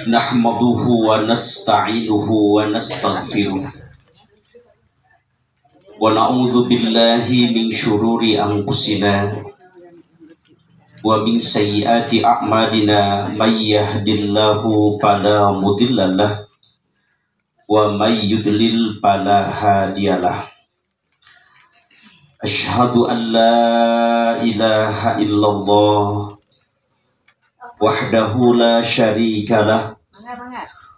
nahmaduhu wa nasta'inuhu wa nastaghfiruh wa na'udzu billahi min syururi anfusina wa min sayyiati a'malina may yahdihillahu fala mudhillalah wa may yudlil fala hadiyalah. Asyhadu an la ilaha illallah wahdahu la syarikalah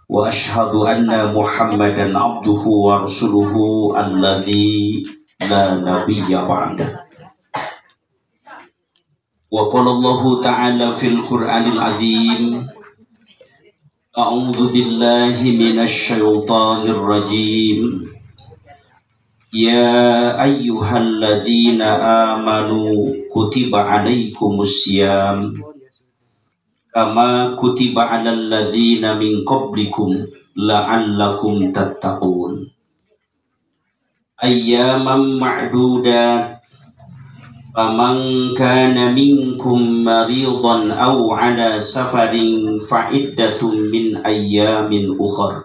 wa asyhadu anna Muhammadan abduhu wa rasuluhu allazi la nabiyya ba'dah. Wa qala Allah ta'ala fil Qur'anil azim, a'udzu billahi minasy syaithanir rajim. Ya ayyuhalladzina amanu kutiba 'alaikumussyam kama kutiba 'alal ladzina min qablikum la'allakum tattaqun. Ayyaman ma'dudat faman kana minkum maridan aw 'ala safarin fa'iddatun min ayyamin ukhra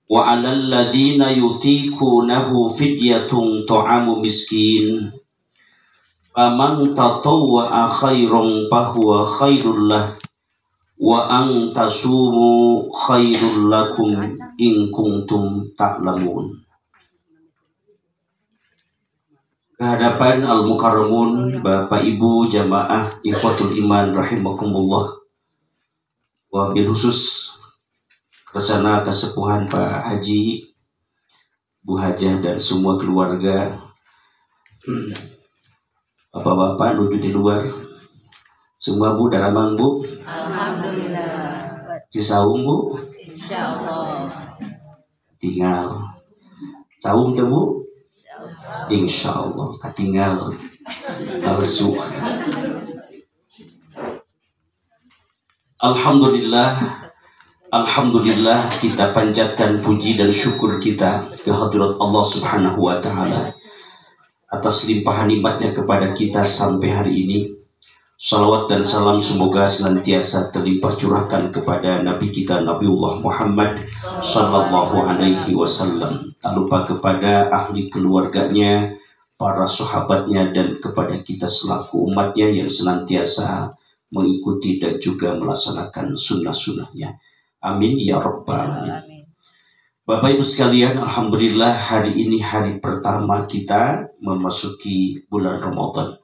wa 'alal ladzina yutiqunahu fidyatun ta'amu miskin faman tatawwa'a khairan fahuwa khairul lah wa an tasumu khairul lakum in kuntum ta'lamun. Kehadapan al-mukarramun Bapak Ibu jamaah ikhwatul iman rahimakumullah, wabil khusus kesana kesepuhan Pak Haji, Bu Hajah dan semua keluarga, bapak-bapak duduk di luar, semua Bu daramang Bu? Alhamdulillah. Cisaung Bu? Insyaallah. Tinggal saung teh Bu? Insyaallah. Katinggal palsu. Alhamdulillah. Alhamdulillah, kita panjatkan puji dan syukur kita ke hadirat Allah Subhanahu wa taala atas limpahan nikmatnya kepada kita sampai hari ini. Salawat dan salam semoga senantiasa terlimpah curahkan kepada Nabi kita Nabiullah Muhammad sallallahu alaihi wasallam. Tak lupa kepada ahli keluarganya, para sahabatnya, dan kepada kita selaku umatnya yang senantiasa mengikuti dan juga melaksanakan sunnah-sunnahnya. Amin ya rabbal alamin. Bapak Ibu sekalian, alhamdulillah hari ini hari pertama kita memasuki bulan Ramadan.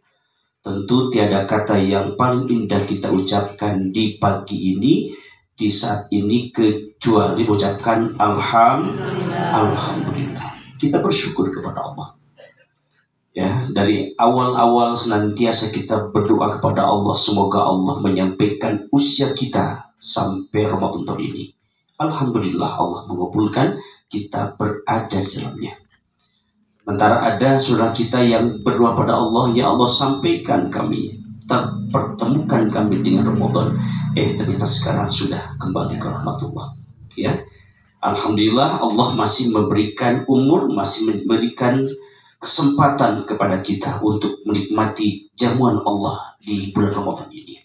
Tentu tiada kata yang paling indah kita ucapkan di pagi ini, di saat ini, kecuali mengucapkan alhamdulillah. Kita bersyukur kepada Allah. Ya, dari awal-awal senantiasa kita berdoa kepada Allah, semoga Allah menyampaikan usia kita sampai Ramadan tahun ini. Alhamdulillah Allah mengabulkan, kita berada di dalamnya. Sementara ada saudara kita yang berdoa pada Allah, ya Allah sampaikan kami, pertemukan kami dengan Ramadan. Ternyata sekarang sudah kembali ke rahmatullah. Ya, alhamdulillah Allah masih memberikan umur, masih memberikan kesempatan kepada kita untuk menikmati jamuan Allah di bulan Ramadan ini.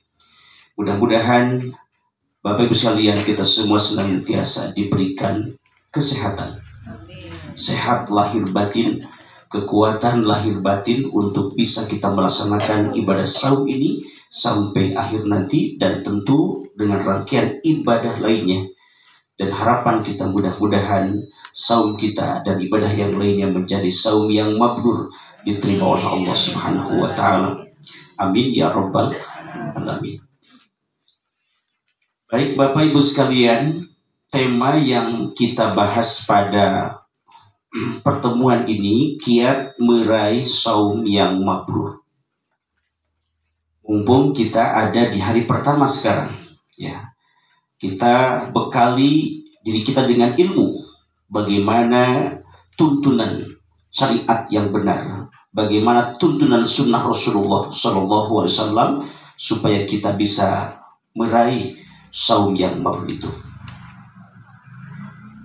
Mudah-mudahan Bapak Ibu sekalian, kita semua senantiasa diberikan kesehatan, sehat lahir batin, kekuatan lahir batin untuk bisa kita melaksanakan ibadah saum ini sampai akhir nanti, dan tentu dengan rangkaian ibadah lainnya. Dan harapan kita mudah-mudahan saum kita dan ibadah yang lainnya menjadi saum yang mabrur, diterima oleh Allah Subhanahu wa taala. Amin ya rabbal alamin. Baik Bapak Ibu sekalian, tema yang kita bahas pada pertemuan ini, kiat meraih saum yang mabrur. Mumpung kita ada di hari pertama sekarang, ya, kita bekali diri kita dengan ilmu, bagaimana tuntunan syariat yang benar, bagaimana tuntunan sunnah Rasulullah Sallallahu Alaihi Wasallam, supaya kita bisa meraih saum yang mabrur itu.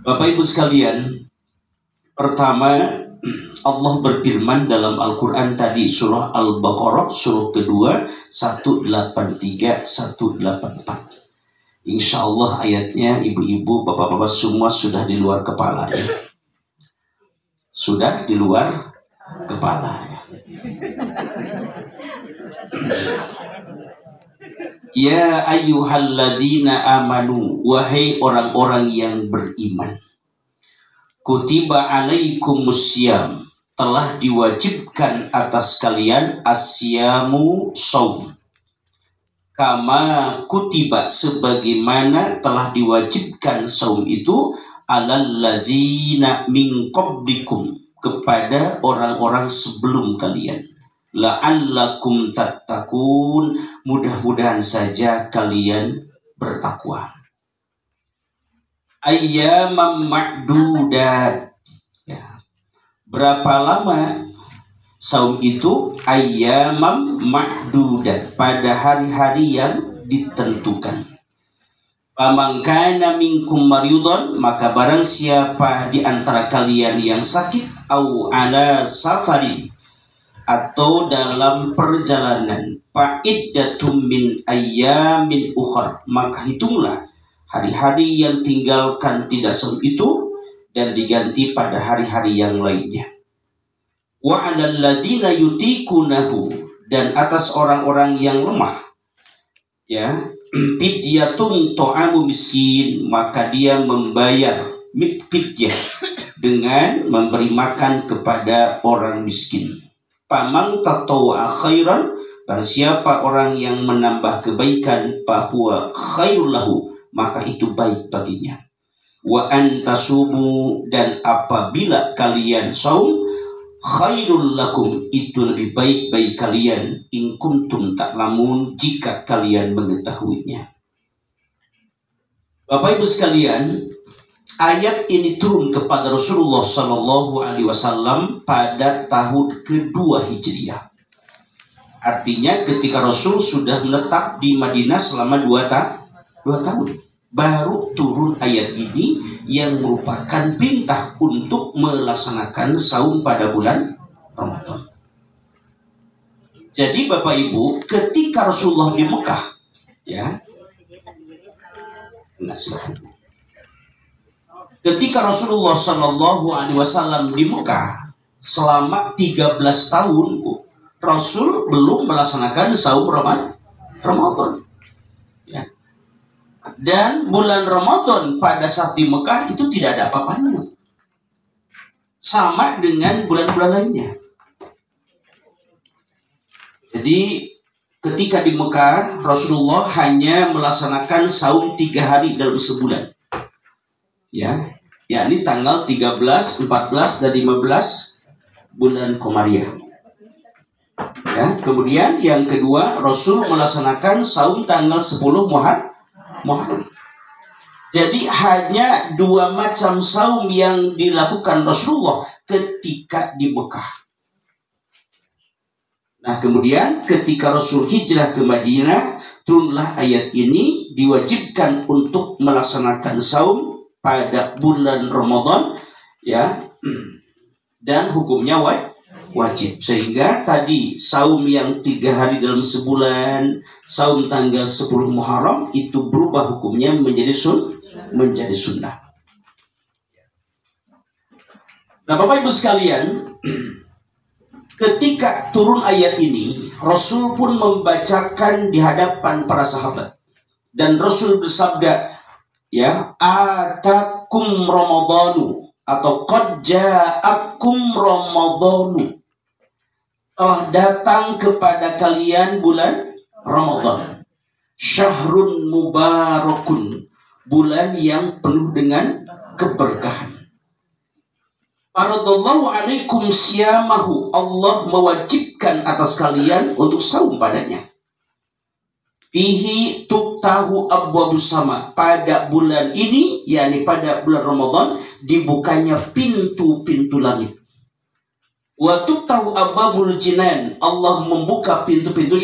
Bapak Ibu sekalian, pertama Allah berfirman dalam Al-Quran tadi, surah Al-Baqarah, surah kedua 183-184. Insya Allah ayatnya ibu-ibu, bapak-bapak semua sudah di luar kepala ya. Sudah di luar kepala ya. Ya ayyuhalladzina amanu, wahai orang-orang yang beriman, kutiba alaikumussyam, telah diwajibkan atas kalian asyamu saum, kama kutiba, sebagaimana telah diwajibkan saum itu alal ladzina min qablikum, kepada orang-orang sebelum kalian, la'allakum tattaqun, mudah-mudahan saja kalian bertakwa. Ayyamam ma'dudat, ya. Berapa lama saum itu? Ayyamam ma'dudat, pada hari-hari yang ditentukan. Faman kana minkum maridun, maka barang siapa di antara kalian yang sakit, au ala safarin, atau dalam perjalanan, fa'iddatum min ayyamin ukhar, maka hitunglah hari-hari yang tinggalkan tidak saum itu dan diganti pada hari-hari yang lainnya. Wa 'alal ladzina yutikunahu, dan atas orang-orang yang lemah, ya, fidyatun ta'amu miskin, maka dia membayar fidyah dengan memberi makan kepada orang miskin. Pamang tatawwa khairan, barang siapa orang yang menambah kebaikan, bahwa khairul lahu, maka itu baik baginya. Wa antasumu, dan apabila kalian saum, khairul lakum, itu lebih baik bagi kalian, in kuntum ta'lamun, jika kalian mengetahuinya. Bapak Ibu sekalian, ayat ini turun kepada Rasulullah Sallallahu Alaihi Wasallam pada tahun kedua Hijriah. Artinya ketika Rasul sudah menetap di Madinah selama 2 tahun, baru turun ayat ini yang merupakan perintah untuk melaksanakan saum pada bulan Ramadan. Jadi Bapak Ibu, ketika Rasulullah di Mekah, ya, ketika Rasulullah Shallallahu Alaihi Wasallam di Mekah selama 13 tahun, Rasul belum melaksanakan saum Ramadan. Ya. Dan bulan Ramadan pada saat di Mekah itu tidak ada apa-apanya, sama dengan bulan-bulan lainnya. Jadi ketika di Mekah, Rasulullah hanya melaksanakan saum 3 hari dalam sebulan, ya, yakni tanggal 13, 14, dan 15 bulan Komariah. Ya, kemudian yang kedua, Rasul melaksanakan saum tanggal 10 Muharram. Jadi hanya 2 macam saum yang dilakukan Rasulullah ketika di Mekah. Nah, kemudian ketika Rasul hijrah ke Madinah, turunlah ayat ini, diwajibkan untuk melaksanakan saum pada bulan Ramadan, ya, dan hukumnya wajib. Sehingga tadi saum yang 3 hari dalam sebulan, saum tanggal 10 Muharram, itu berubah hukumnya menjadi sunnah. Nah, Bapak Ibu sekalian, ketika turun ayat ini, Rasul pun membacakan di hadapan para sahabat, dan Rasul bersabda, ya, atakum Ramadhanu, atau qad ja'akum Ramadhanu, telah datang kepada kalian bulan Ramadan, syahrun mubarakun, bulan yang penuh dengan keberkahan. Faradallahu alaikum siyamahu, Allah mewajibkan atas kalian untuk saum padanya. Bihi tuftahu abwabus sama, pada bulan ini, yakni pada bulan Ramadan, dibukanya pintu-pintu langit. Wa tuftahu abwabul jinan, Allah membuka pintu-pintu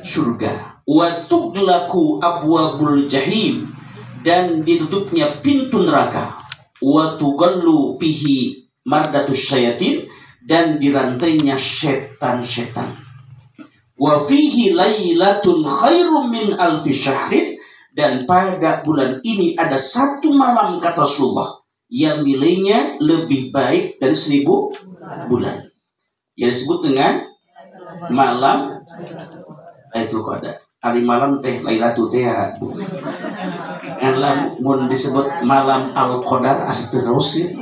surga. Wa tughlaqu abwabul jahim, dan ditutupnya pintu neraka. Wa tughallu bihi mardatus syayatin, dan dirantainya setan-setan. Wa fihi lailatun khairum min alfi syahrin, Dan pada bulan ini ada satu malam, kata Rasulullah, yang nilainya lebih baik dari 1000 bulan. Yang disebut dengan malam Lailatul Qadar. Hari malam teh Lailatul teh. Lamun disebut malam Al-Qadar asli terus ya.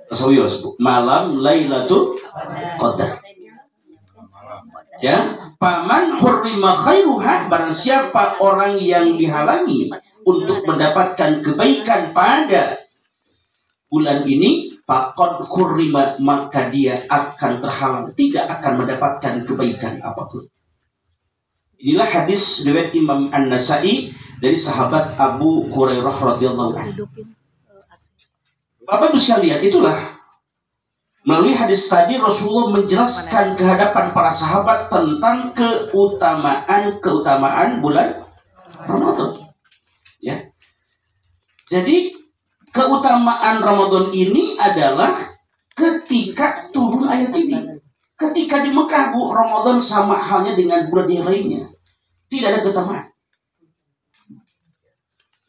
Serius, malam Lailatul Qadar. Ya, paman hurrima khairuha, barang siapa orang yang dihalangi untuk mendapatkan kebaikan pada bulan ini, faqad hurrima, maka dia akan terhalang, tidak akan mendapatkan kebaikan apapun. Inilah hadis riwayat Imam An-Nasa'i dari sahabat Abu Hurairah radhiyallahu anhu. Bapak Ibu sekalian, itulah melalui hadis tadi Rasulullah menjelaskan kehadapan para sahabat tentang keutamaan bulan Ramadan. Ya. Jadi keutamaan Ramadan ini adalah ketika turun ayat ini. Ketika di Mekah, Bu, Ramadan sama halnya dengan bulan yang lainnya. Tidak ada keutamaan.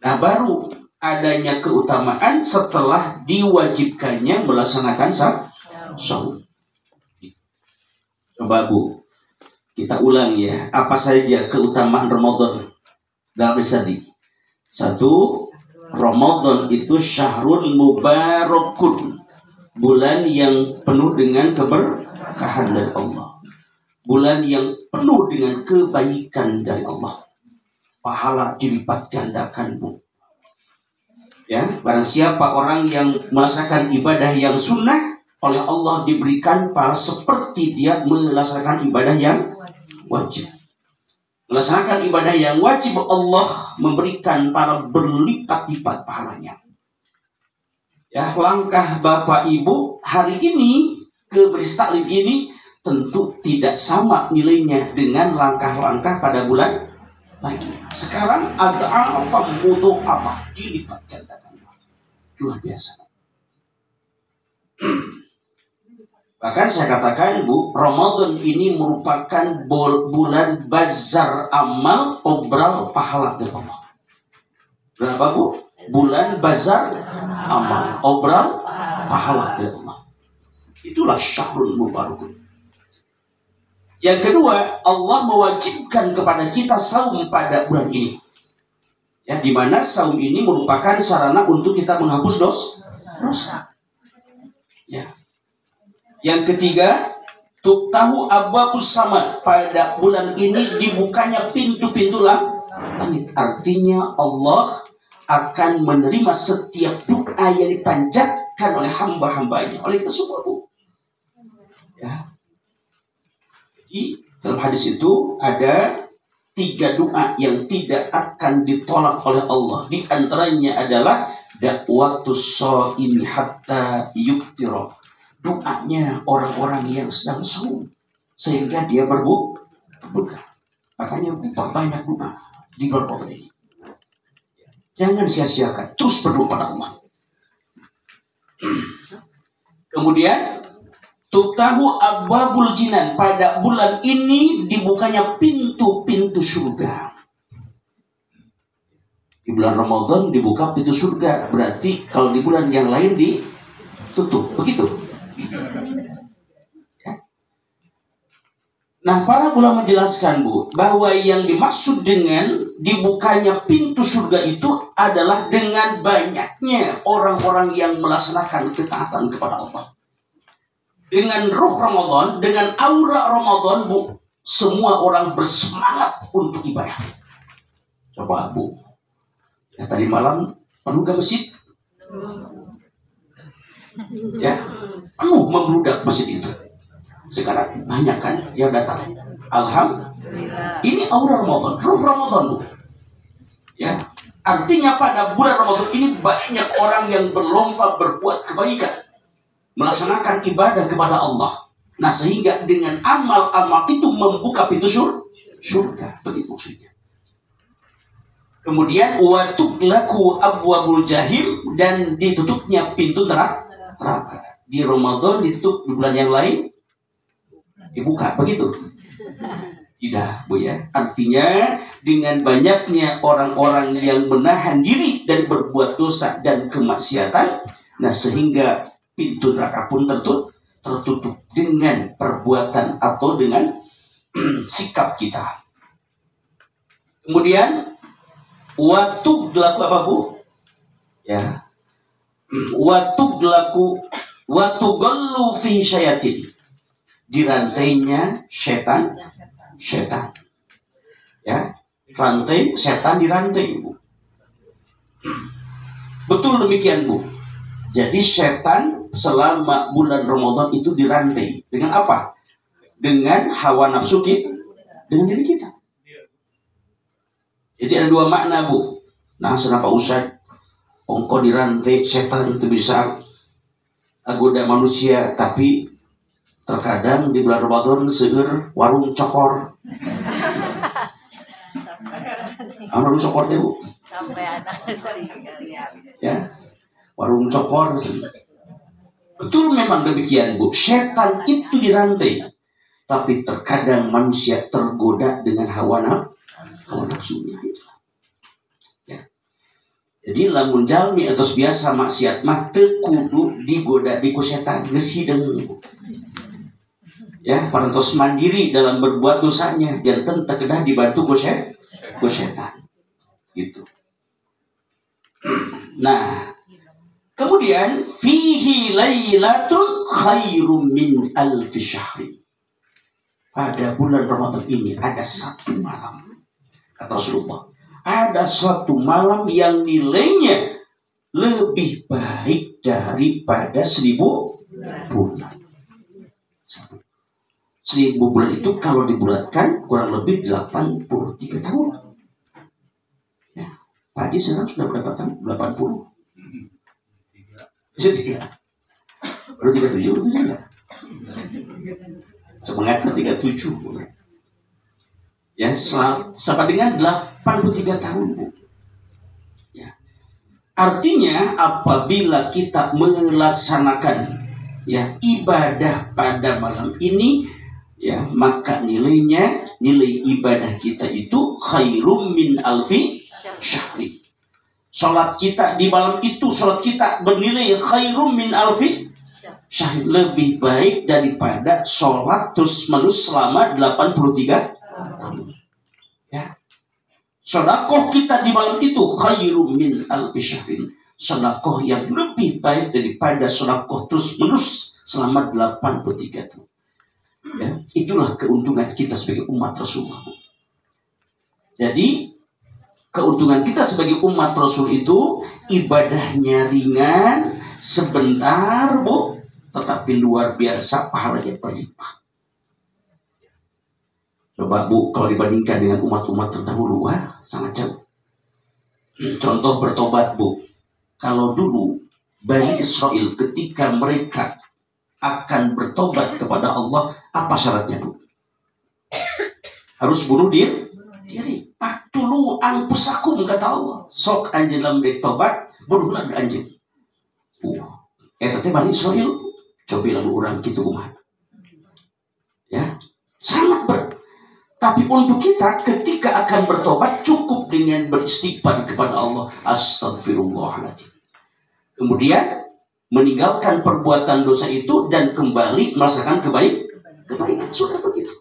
Nah, baru adanya keutamaan setelah diwajibkannya melaksanakan sahur. Coba Bu, kita ulang ya, apa saja keutamaan Ramadan dalam tadi. 1, Ramadan itu syahrul mubarakun, bulan yang penuh dengan keberkahan dari Allah, bulan yang penuh dengan kebaikan dari Allah, pahala dilipat gandakan, Bu. Ya, barang siapa orang yang melaksanakan ibadah yang sunnah, oleh Allah diberikan pahala seperti dia melaksanakan ibadah yang wajib. Melaksanakan ibadah yang wajib, Allah memberikan pahala berlipat-lipat pahalanya. Ya, langkah Bapak Ibu hari ini ke Majelis Taklim ini tentu tidak sama nilainya dengan langkah-langkah pada bulan lainnya. Sekarang ada alfam untuk apa? Dilipat gandakan. Luar biasa. Bahkan saya katakan, Bu, Ramadan ini merupakan bulan bazar amal, obral pahala dari Allah. Berapa, Bu? Bulan bazar amal, obral pahala dari Allah. Itulah syahrul mubarakun. Yang kedua, Allah mewajibkan kepada kita saum pada bulan ini. Ya, di mana saum ini merupakan sarana untuk kita menghapus dosa. Ya. Yang ketiga, tahu abwabus sama, pada bulan ini dibukanya pintu-pintu langit. Artinya Allah akan menerima setiap doa yang dipanjatkan oleh hamba-hambanya, oleh kita semua, Bu. Ya. Jadi dalam hadis itu ada 3 doa yang tidak akan ditolak oleh Allah. Di antaranya adalah da'watus shaimi hatta yuktira, doanya orang-orang yang sedang saum sehingga dia berbuka. Makanya banyak doa di bulan Ramadan ini. Jangan sia-siakan, terus berdoa pada Allah. Kemudian tutahu abwabul jinan, pada bulan ini dibukanya pintu-pintu surga. Di bulan Ramadan dibuka pintu surga, berarti kalau di bulan yang lain ditutup, begitu. Ya. Nah, para ulama menjelaskan, Bu, bahwa yang dimaksud dengan dibukanya pintu surga itu adalah dengan banyaknya orang-orang yang melaksanakan ketaatan kepada Allah. Dengan ruh Ramadan, dengan aura Ramadan, Bu, semua orang bersemangat untuk ibadah. Coba, Bu, ya, tadi malam penuh ke masjid? Ya, penuh membludak masjid itu. Sekarang banyak kan yang datang. Alhamdulillah. Ini aura Ramadan, ruh Ramadan, Bu. Ya, artinya pada bulan Ramadan ini banyak orang yang berlomba berbuat kebaikan, melaksanakan ibadah kepada Allah. Nah, sehingga dengan amal-amal itu membuka pintu surga. Begitu maksudnya. Kemudian watughlaqu abwabul jahim, dan ditutupnya pintu neraka. Di Ramadan ditutup, di bulan yang lain dibuka, begitu. Tidak, Bu ya. Artinya dengan banyaknya orang-orang yang menahan diri dari berbuat dosa dan kemaksiatan, nah sehingga pintu neraka pun tertutup dengan perbuatan atau dengan sikap kita. Kemudian waktu berlaku apa, Bu? Ya. Waktu gallu fi syayatin. Dirantainya setan. Ya, rantai setan dirantai, Bu. Betul demikian, Bu. Jadi setan selama bulan Ramadan itu dirantai dengan apa? Dengan hawa nafsu kita, dengan diri kita. Jadi ada dua makna, Bu. Nah, kenapa Ustaz? Ongko dirantai setan itu bisa agoda manusia, tapi terkadang di bulan Ramadan seueur warung cokor. Warung cokor teh, Bu. Ya. Warung cokor. Betul memang demikian, Bu. Setan itu dirantai. Tapi terkadang manusia tergoda dengan hawa nafsunya. Ya. Jadi lamun jalmi atau biasa maksiat mah teu kudu digoda di ku setan, geus hideung. Ya, parantos mandiri dalam berbuat dosanya, janten terkedah dibantu ku setan. Gitu. Nah, kemudian fihi lailatun khairum min alfi syahri. Pada bulan Ramadan ini ada satu malam, kata Rasulullah, ada suatu malam yang nilainya lebih baik daripada 1000 bulan. 1000 bulan itu kalau dibulatkan kurang lebih 83 tahun. Ya, Pak Haji sekarang sudah berapa tahun? 80. Bisa 3. Baru 37 itu enggak? Semangatnya 37. Ya, sama dengan 83 tahun, Bu. Ya. Artinya apabila kita melaksanakan ya ibadah pada malam ini, ya, maka nilai ibadah kita itu khairum min alfi syahri. Salat kita di malam itu, salat kita bernilai khairum min alfi syahri, lebih baik daripada salat terus menerus selama 83 tahun. Ya. Sedekah kita di malam itu khairum min alfi syahri. Sedekah yang lebih baik daripada sedekah terus menerus selama 83 tahun. Ya, itulah keuntungan kita sebagai umat Rasulullah. Jadi keuntungan kita sebagai umat Rasul itu ibadahnya ringan, sebentar, Bu, tetapi luar biasa pahalanya berlimpah. Coba, Bu, kalau dibandingkan dengan umat-umat terdahulu, wah, sangat jauh. Contoh bertobat, Bu. Kalau dulu Bani Israel ketika mereka akan bertobat kepada Allah, apa syaratnya, Bu? Harus bunuh diri. Paktulu anfusakum, kata Allah. Sok anjeun lamun dek tobat, bunuhlah anjeun. Eta teh Bani Israel. Coba lamun urang kitu kumaha. Ya, sangat berat. Tapi untuk kita ketika akan bertobat cukup dengan beristighfar kepada Allah. Astagfirullahaladzim. Kemudian meninggalkan perbuatan dosa itu dan kembali merasakan kebaikan. Sudah begitu.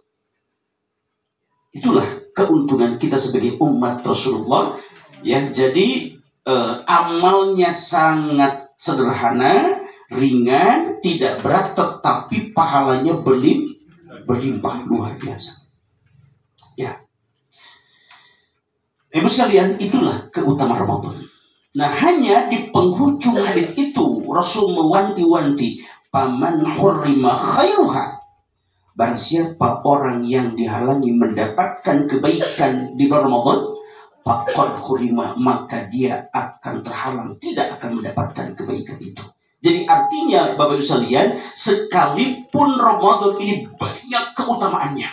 Itulah keuntungan kita sebagai umat Rasulullah. Ya, jadi amalnya sangat sederhana, ringan, tidak berat, tetapi pahalanya berlimpah luar biasa. Ya, Ibu sekalian, itulah keutamaan Ramadan. Nah, hanya di penghujung hadis itu Rasul mewanti-wanti, paman hurrima khairuha, barang siapa orang yang dihalangi mendapatkan kebaikan di bulan Ramadan, faqad hurrima, maka dia akan terhalang, tidak akan mendapatkan kebaikan itu. Jadi artinya Bapak Ibu sekalian, sekalipun Ramadan ini banyak keutamaannya,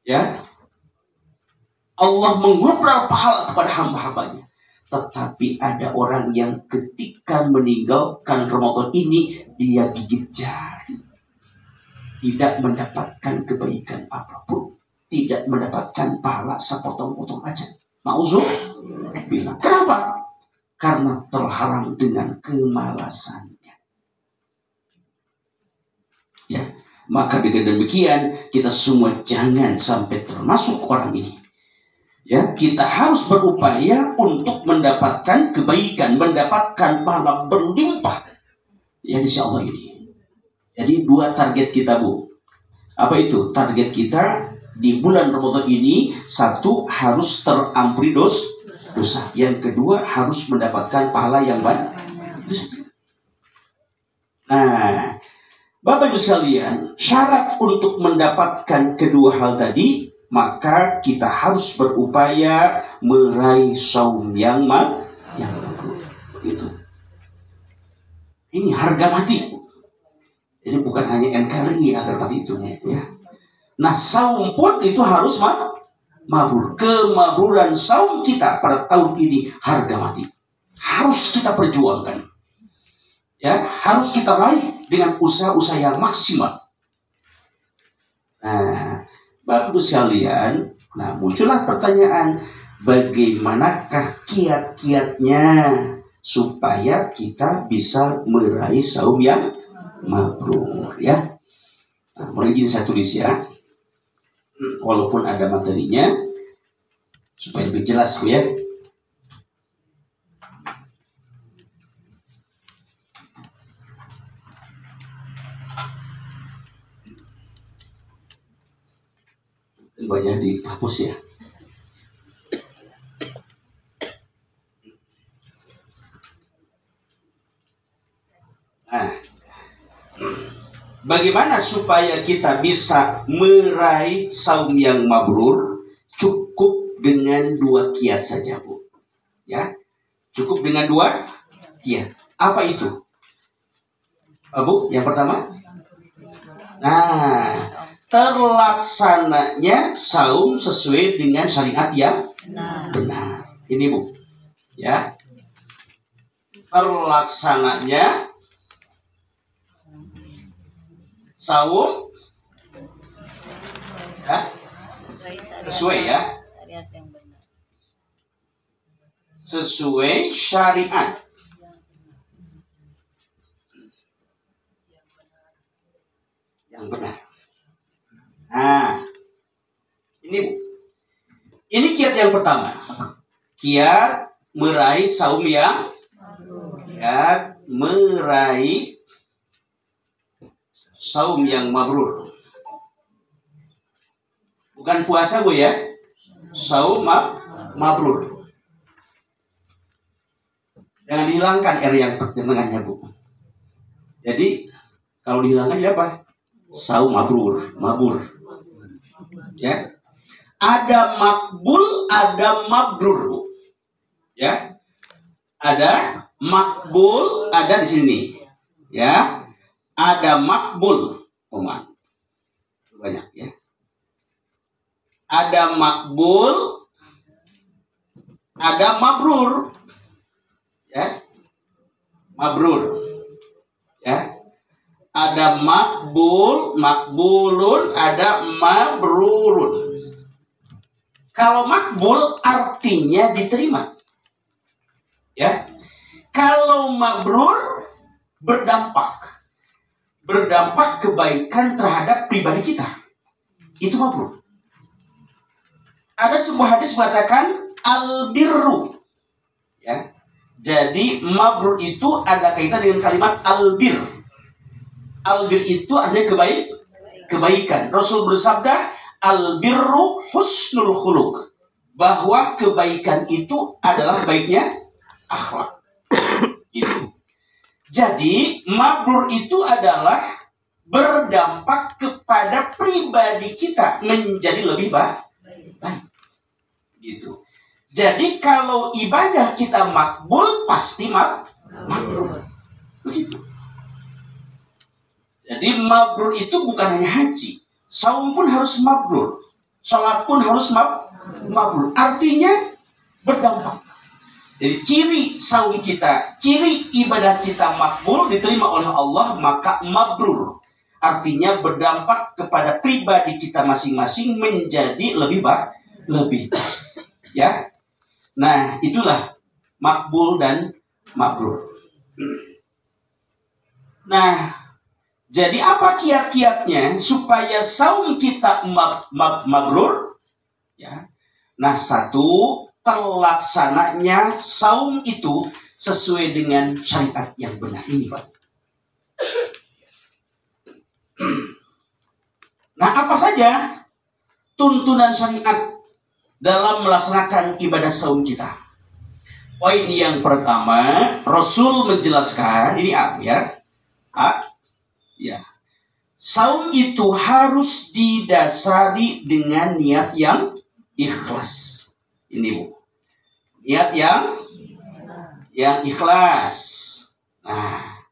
ya, Allah mengobrol pahala kepada hamba-hambanya. Tetapi ada orang yang ketika meninggalkan Ramadan ini, dia gigit jari, tidak mendapatkan kebaikan apapun. tidak mendapatkan pahala sepotong-potong aja. Mauzubillah. Kenapa? Karena terhalang dengan kemalasannya. Ya, maka dengan demikian kita semua jangan sampai termasuk orang ini. Ya, kita harus berupaya untuk mendapatkan kebaikan, mendapatkan pahala berlimpah. Ya, insya Allah ini. Jadi 2 target kita, Bu. Apa itu? Target kita di bulan Ramadan ini, 1 harus terampuni dosa. Yang kedua harus mendapatkan pahala yang banyak. Nah, Bapak Ibu sekalian, syarat untuk mendapatkan kedua hal tadi, maka kita harus berupaya meraih saum yang mabrur. Begitu. Ini harga mati. Jadi bukan hanya NKRI harga mati itu, ya. Nah, saum pun itu harus mabrur. Kemabruran saum kita pada tahun ini harga mati. Harus kita perjuangkan. Ya, harus kita raih dengan usaha-usaha yang maksimal. Nah, Bapak Ibu sekalian, muncullah pertanyaan, bagaimanakah kiat-kiatnya supaya kita bisa meraih saum yang mabrur, ya? Nah, mulai izin saya tulis ya. Walaupun ada materinya supaya lebih jelas, ya. Wajah dihapus ya. Nah, bagaimana supaya kita bisa meraih saum yang mabrur? Cukup dengan 2 kiat saja, Bu. Ya, cukup dengan 2 kiat. Apa itu, Bu? Yang pertama, terlaksananya saum sesuai dengan syariat yang benar. Ini, Bu, ya. Terlaksananya saum ya, sesuai ya, sesuai syariat yang benar. Nah, ini, Bu, ini kiat yang pertama, kiat meraih saum yang saum yang mabrur. Bukan puasa, Bu, ya. Saum mabrur. Jangan dihilangkan R yang tengahnya, Bu. Jadi kalau dihilangkan jadi apa? Saum mabur. Ya. Ada makbul, ada mabrur, Bu. Ya. Ada makbul, ada di sini. Ya. Ada makbul, teman. Banyak, ya. Ada makbul, ada mabrur. Ya. Mabrur. Ya. Ada makbul, makbulun, ada mabrurun. Kalau makbul artinya diterima. Ya. Kalau mabrur berdampak kebaikan terhadap pribadi kita. Itu mabrur. Ada sebuah hadis mengatakan albirru. Ya. Jadi mabrur itu ada kaitan dengan kalimat albir. Albir itu artinya kebaikan. Rasul bersabda, albirru husnul khuluq. Bahwa kebaikan itu adalah baiknya akhlak. Gitu. Jadi mabrur itu adalah berdampak kepada pribadi kita menjadi lebih baik. Gitu. Jadi kalau ibadah kita makbul, pasti mabrur. Begitu. Jadi mabrur itu bukan hanya haji, saum pun harus mabrur, sholat pun harus mabrur. Artinya berdampak. Jadi ciri saum kita, ciri ibadah kita makbul, diterima oleh Allah, maka mabrur. artinya berdampak kepada pribadi kita masing-masing menjadi lebih baik. Ya. Nah, itulah makbul dan mabrur. Nah, jadi apa kiat-kiatnya supaya saum kita mabrur? Ya. Nah, satu, terlaksananya saum itu sesuai dengan syariat yang benar ini, Pak. Nah, apa saja tuntunan syariat dalam melaksanakan ibadah saum kita? Poin yang pertama, Rasul menjelaskan, ini ya. Saum itu harus didasari dengan niat yang ikhlas. Ini, Bu. Niat yang ikhlas. Nah,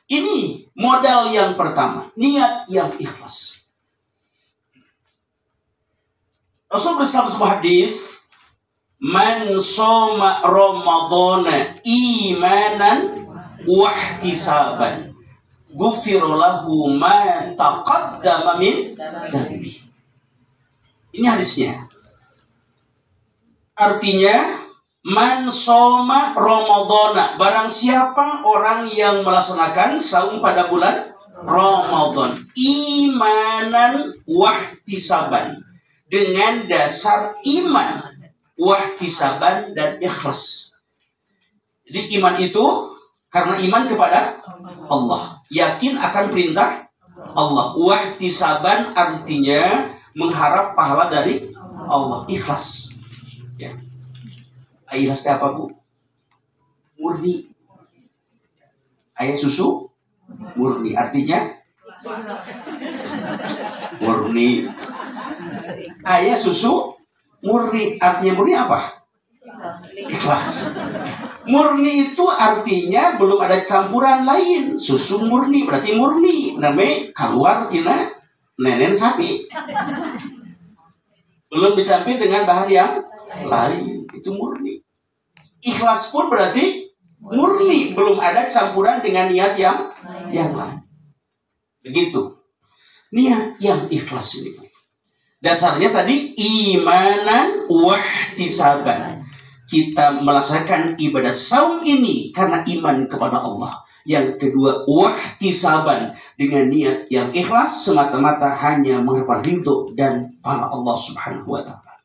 ini modal yang pertama, niat yang ikhlas. Rasul bersabda sebuah hadis, "Man shoma Ramadhana imanan wa ihtisaban, ghufira lahu ma taqaddama min dhanbi." Ini hadisnya. Artinya, man shoma Ramadhana, barang siapa orang yang melaksanakan saum pada bulan Ramadan, imanan wahtisaban, dengan dasar iman, wahtisaban dan ikhlas. Jadi iman itu karena iman kepada Allah, yakin akan perintah Allah. Wahtisaban artinya mengharap pahala dari Allah, ikhlas. Ya. Ikhlas apa, Bu? Murni. Ayat susu murni artinya murni. Ayat susu murni artinya murni apa? Ikhlas. Murni itu artinya belum ada campuran lain. Susu murni berarti murni. Namanya keluar tina nenen sapi. Belum dicampur dengan bahan yang lain. Itu murni. Ikhlas pun berarti murni. Belum ada campuran dengan niat yang lain. Begitu. Niat yang ikhlas ini. Dasarnya tadi imanan wahtisaban. Kita melaksanakan ibadah saum ini karena iman kepada Allah. Yang kedua, wahtisaban, dengan niat yang ikhlas semata-mata hanya mengharapkan ridho dan pahala Allah Subhanahu wa taala.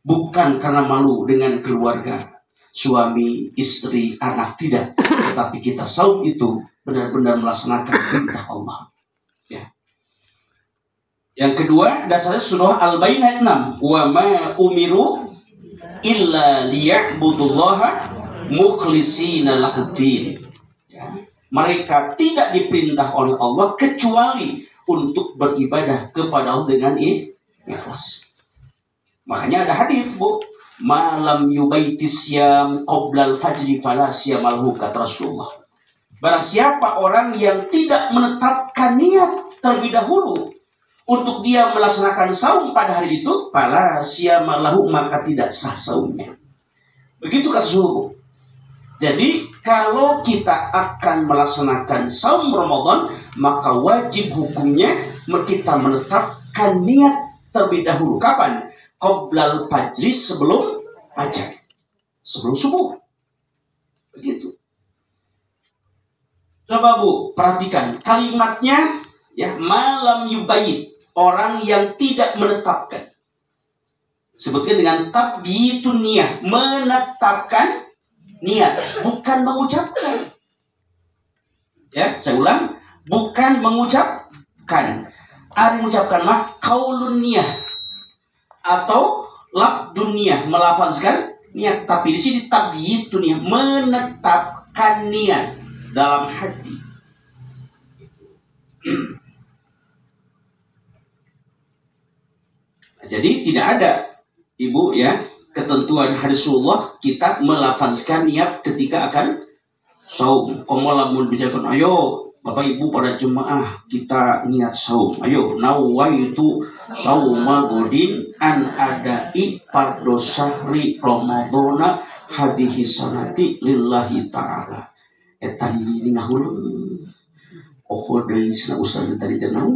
Bukan karena malu dengan keluarga, suami, istri, anak, tidak. Tetapi kita saum itu benar-benar melaksanakan perintah Allah. Ya. Yang kedua, dasarnya surah Al-Baqarah 6. Wa ma umiru illa liya'budullaha mukhlishina lahuddin. Ya. Mereka tidak diperintah oleh Allah kecuali untuk beribadah kepada Allah dengan ikhlas. Makanya ada hadis, Bu, malam yubaitis syam qoblal fajri fala syamalhu, kata Rasulullah. Barang siapa orang yang tidak menetapkan niat terlebih dahulu untuk dia melaksanakan saum pada hari itu, fala syamalhu, maka tidak sah saumnya. Begitu kata Rasulullah. Jadi kalau kita akan melaksanakan saum Ramadan, maka wajib hukumnya kita menetapkan niat terlebih dahulu. Kapan? Qoblal fajri, sebelum fajar, sebelum subuh. Begitu. Coba, Bu, perhatikan kalimatnya, ya, malam yubayit, orang yang tidak menetapkan. Sebutkan dengan tabyitun niyah, menetapkan niat, bukan mengucapkan. Ya, saya ulang, bukan mengucapkan. Ada mengucapkan mah qaulun niyah atau labdun niyah, melafazkan niat. Tapi di sini tabyitun niyah, menetapkan niat dalam hati. Jadi tidak ada, Ibu, ya, ketentuan hadis Rasulullah kita melafazkan niat ketika akan saum. Komo lamun bicarakan, ayo Bapak Ibu pada jemaah kita niat saum. Ayo, nawaitu sauma godin an adai fardu syahri ramadhana hadhihi sanati lillahi ta'ala. Etan ini ngahulun. Oh, dari sana ustaz tadi tenang.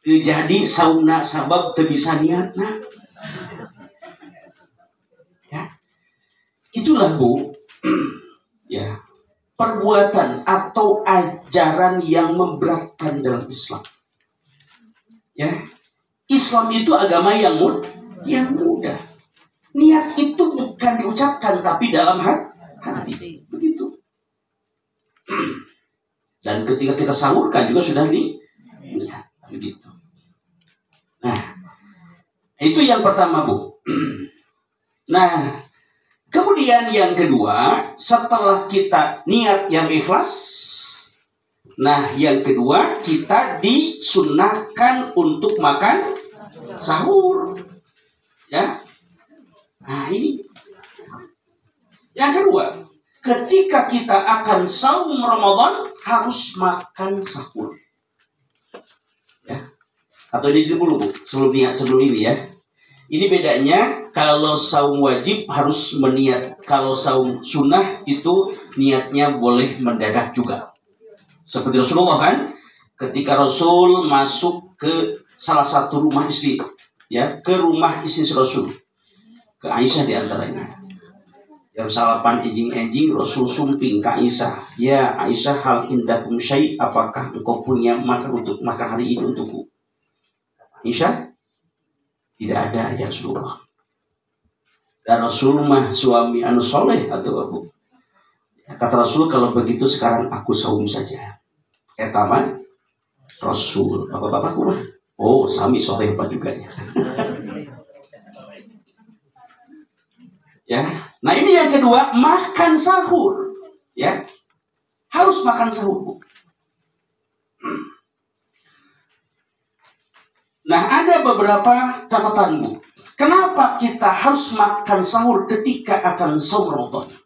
Jadi saumna sabab teu bisa niatna. Ya. Itulah Bu. Ya. Perbuatan atau ajaran yang memberatkan dalam Islam. Ya. Islam itu agama yang mudah. Niat itu bukan diucapkan tapi dalam hati. Begitu. Dan ketika kita sahurkan juga sudah niat. Begitu. Nah, itu yang pertama Bu. Nah, kemudian yang kedua, setelah kita niat yang ikhlas, nah yang kedua kita disunnahkan untuk makan sahur. Ya. Nah ini. Yang kedua, ketika kita akan saum Ramadan harus makan sahur. Ya. Atau ini dulu Bu, sebelum ini ya. Ini bedanya, kalau saum wajib harus meniat. Kalau saum sunnah itu niatnya boleh mendadak juga. Seperti Rasulullah kan, ketika Rasul masuk ke salah satu rumah istri, ya, ke rumah istri Rasul, ke Aisyah diantaranya. Jam salapan enjing-enjing Rasul sumping ke Aisyah, ya Aisyah, hal indakum syai', apakah engkau punya makan untuk makan hari ini untukku? Aisyah, tidak ada ya Rasulullah. Dan Rasul mah suami anu soleh atau Abu. Kata Rasul, kalau begitu sekarang aku saum saja. Etaman Rasul, bapak-bapak mah, oh sami soleh apa juga ya. Ya, nah ini yang kedua, makan sahur, ya, harus makan sahur Bu. Nah ada beberapa catatan Bu. Kenapa kita harus makan sahur ketika akan saum Ramadan?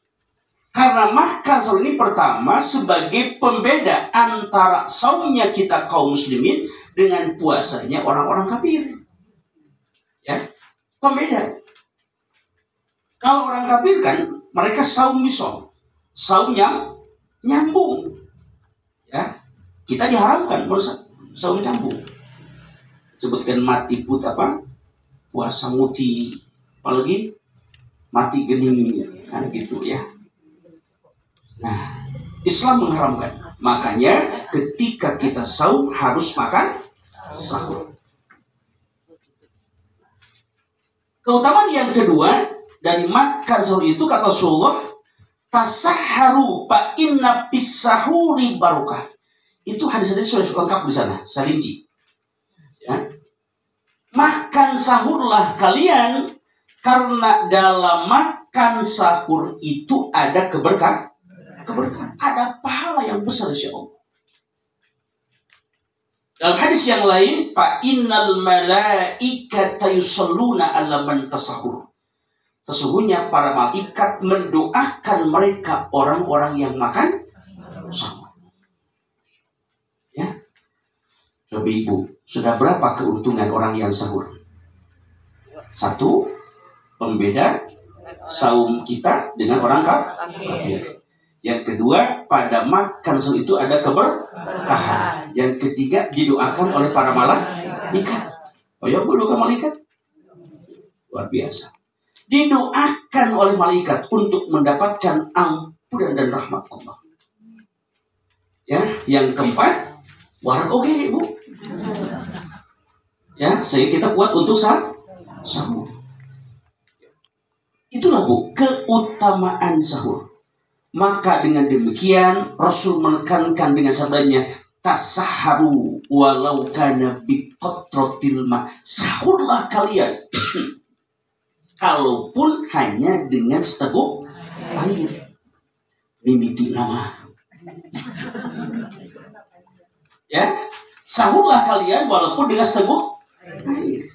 Karena makan sahur ini pertama sebagai pembeda antara saumnya kita kaum muslimin dengan puasanya orang-orang kafir. Ya, pembeda. Kalau orang kafir kan mereka saum misal, saum yang nyambung. Ya, kita diharamkan saum nyambung. Sebutkan mati put apa? Puasa muti, apalagi mati gening kan gitu ya. Nah, Islam mengharamkan. Makanya ketika kita saum harus makan sahur. Keutamaan yang kedua dari makan sahur itu kata Rasulullah, tasahharu fa inna bis sahuri barokah. Itu hadis-hadis sudah lengkap di sana, saya rinci. Ya. Makan sahurlah kalian karena dalam makan sahur itu ada keberkahan, ada pahala yang besar insya Allah. Dalam hadis yang lain, fa innal malaikata yusalluna 'ala man tasahhur. Sesungguhnya para malaikat mendoakan mereka orang-orang yang makan sahur. Ya. Coba Ibu, sudah berapa keuntungan orang yang sahur? Satu, pembeda saum kita dengan orang kafir. Yang kedua, pada makan sahur itu ada keberkahan. Yang ketiga, didoakan oleh para malaikat. Oh ya, doakan malaikat. Luar biasa. Didoakan oleh malaikat untuk mendapatkan ampunan dan rahmat Allah. Ya, yang keempat, warak oke Bu. Ya, sehingga kita kuat untuk sahur. Itulah Bu, keutamaan sahur. Maka dengan demikian Rasul menekankan dengan sabdanya, tasahharu walau kana biqatratil ma. Sahurlah kalian kalaupun hanya dengan seteguk air. Mimiti nama. Ya, sahurlah kalian walaupun dengan seteguk air.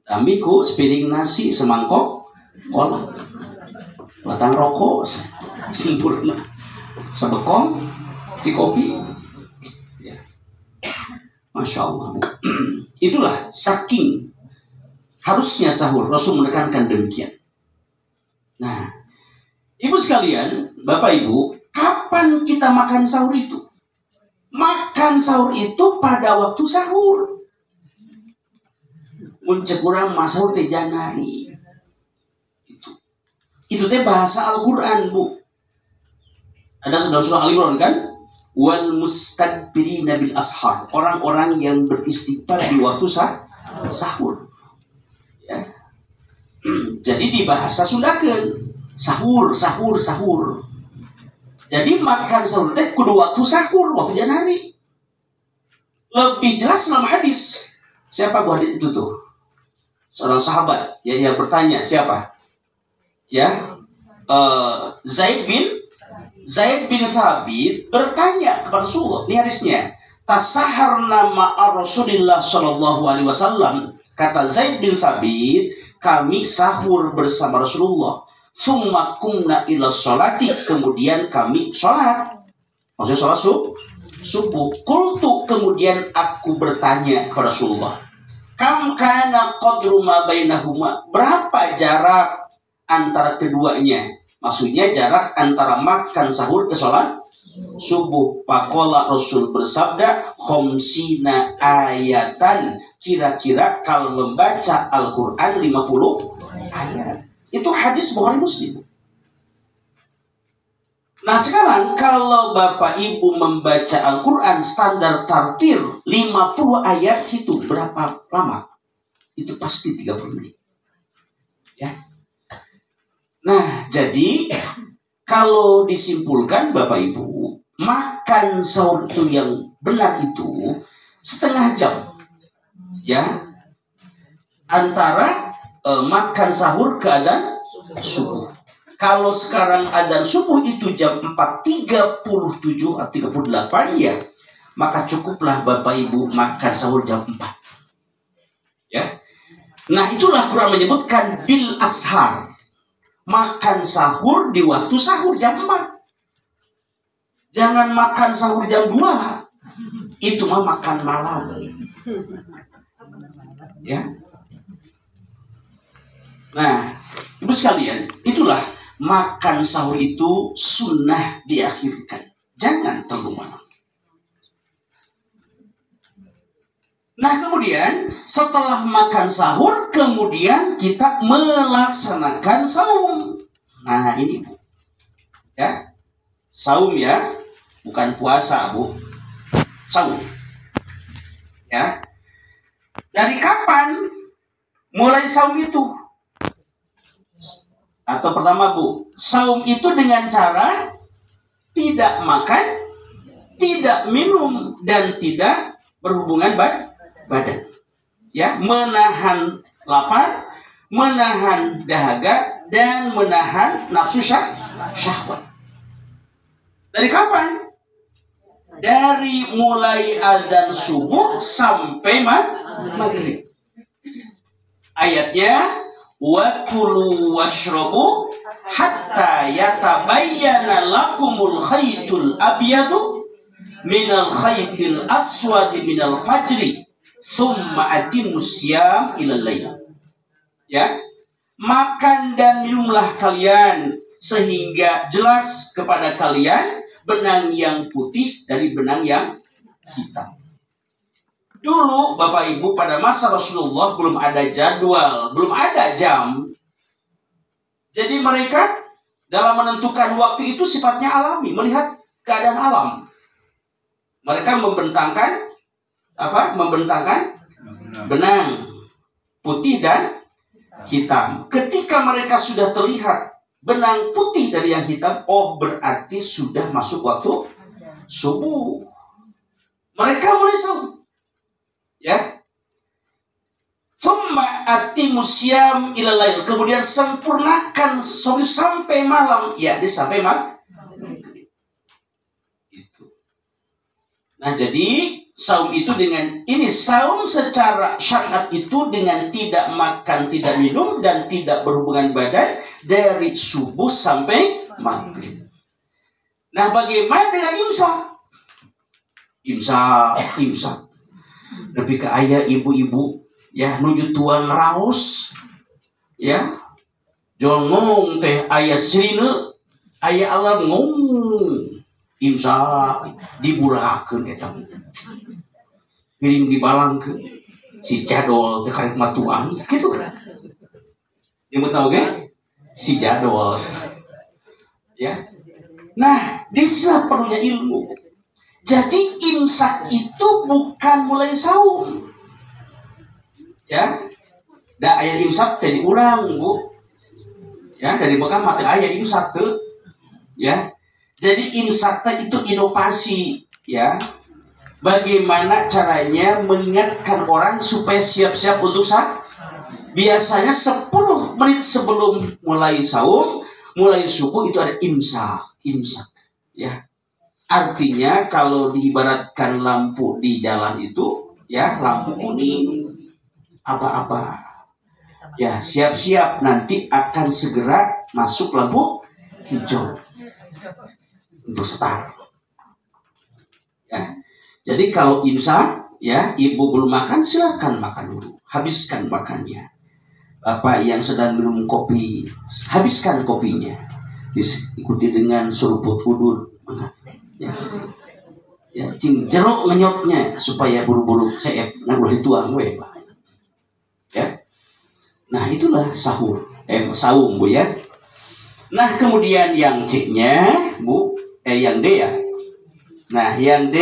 Amiku sepiring nasi semangkok kolak, batang rokok sempurna, sebekong cikopi. Ya. Masya Allah. Itulah saking harusnya sahur. Rasul menekankan demikian. Nah, Ibu sekalian, Bapak Ibu, Kapan kita makan sahur itu? Makan sahur itu pada waktu sahur. Muncul kurang sahur teh janari. Itu teh bahasa Al-Quran, Bu. Ada surah Al-Imran kan? Wal mustadbirina bil ashar. Orang-orang yang beristighfar di waktu sahur. Ya. Jadi di bahasa Sundakeun sahur. Jadi makan sahur teh kudu waktu sahur, waktu janari. Lebih jelas dalam hadis. Siapa Bu hadis itu tuh? Seorang sahabat ya, yang bertanya, siapa? Ya, Zaid bin Thabit bertanya kepada Rasulullah. Ini hadisnya. Tasaharna ma'a Rasulillah sallallahu alaihi wasallam. Kata Zaid bin Thabit, kami sahur bersama Rasulullah. Tsumma kumna ila sholati, kemudian kami sholat. Maksudnya sholat subuh. Qultu, kemudian aku bertanya kepada Rasulullah, kam kana qadru ma bainahuma, berapa jarak antara keduanya? Maksudnya jarak antara makan sahur ke sholat subuh. Faqala, Rasul bersabda, khamsina ayatan, kira-kira kalau membaca Al-Quran 50 ayat. Itu hadis Bukhari Muslim. Nah sekarang kalau Bapak Ibu membaca Al-Quran standar tartil 50 ayat, itu berapa lama? Itu pasti 30 menit. Ya. Nah jadi kalau disimpulkan Bapak Ibu, makan sahur itu yang benar itu setengah jam. Ya. Antara makan sahur ke adzan subuh. Kalau sekarang adzan subuh itu jam 4.37 atau 38 ya, maka cukuplah Bapak Ibu makan sahur jam 4. Ya. Nah, itulah Quran menyebutkan bil ashar. Makan sahur di waktu sahur jam 4. Jangan makan sahur jam 2. Itu mah makan malam. Ya. Nah, Ibu sekalian, itulah makan sahur itu sunnah diakhirkan. Jangan terlalu malam. Nah, kemudian setelah makan sahur, kemudian kita melaksanakan saum. Nah, ini Bu. Ya. Saum ya, bukan puasa, Bu. Saum. Ya. Dari kapan mulai saum itu? Atau pertama Bu, saum itu dengan cara tidak makan, tidak minum, dan tidak berhubungan badan. Ya, menahan lapar, menahan dahaga, dan menahan nafsu syahwat. Dari kapan? Dari mulai azan subuh sampai maghrib. Ayatnya, wa kulu washrabu hatta yatabayyana lakumul khaytul abyadu minal khaytil aswadi minal fajri thumma atimus siyam ilal layl. Ya, makan dan minumlah kalian sehingga jelas kepada kalian benang yang putih dari benang yang hitam. Dulu Bapak Ibu pada masa Rasulullah belum ada jadwal, belum ada jam. Jadi mereka dalam menentukan waktu itu sifatnya alami, melihat keadaan alam. Mereka membentangkan apa? Membentangkan benang putih dan hitam. Ketika mereka sudah terlihat benang putih dari yang hitam, oh berarti sudah masuk waktu subuh. Mereka mulai sahur. Ya. Tsumma atimus siyam ilal lail. Kemudian sempurnakan saum sampai malam. Ya, sampai maghrib. Gitu. Nah, jadi saum itu dengan ini, saum secara syariat itu dengan tidak makan, tidak minum, dan tidak berhubungan badan dari subuh sampai maghrib. Nah, bagaimana dengan imsak? Imsak. Lebih ke ayah ibu-ibu ya nuju tuang raos ya jongong teh ayah sirine aya alam ngomong imsak diburakeun eta piring dibalangkeun si jadol teh karek matuan gitu kan yang tahu kan si jadol ya. Nah disinilah perlunya ilmu. Jadi imsak itu bukan mulai saum ya. Da aya imsak teh diurang Bu ya, dari Mekah mah teu aya imsak teu ya. Jadi imsak teh itu inovasi ya. Bagaimana caranya mengingatkan orang supaya siap-siap untuk sahur. Biasanya 10 menit sebelum mulai saum, mulai subuh itu ada imsak ya. Artinya kalau diibaratkan lampu di jalan itu ya, lampu kuning apa-apa ya, siap-siap nanti akan segera masuk lampu hijau untuk start ya. Jadi kalau imsak ya, ibu belum makan silakan makan dulu, habiskan makannya. Bapak yang sedang minum kopi, habiskan kopinya, ikuti dengan suruput udud ya. Ya, cing jeruk ngenyotnya supaya buru-buru saya boleh tuang we ya. Nah itulah sahur saum Bu ya. Nah kemudian yang C-nya Bu yang D ya. Nah yang D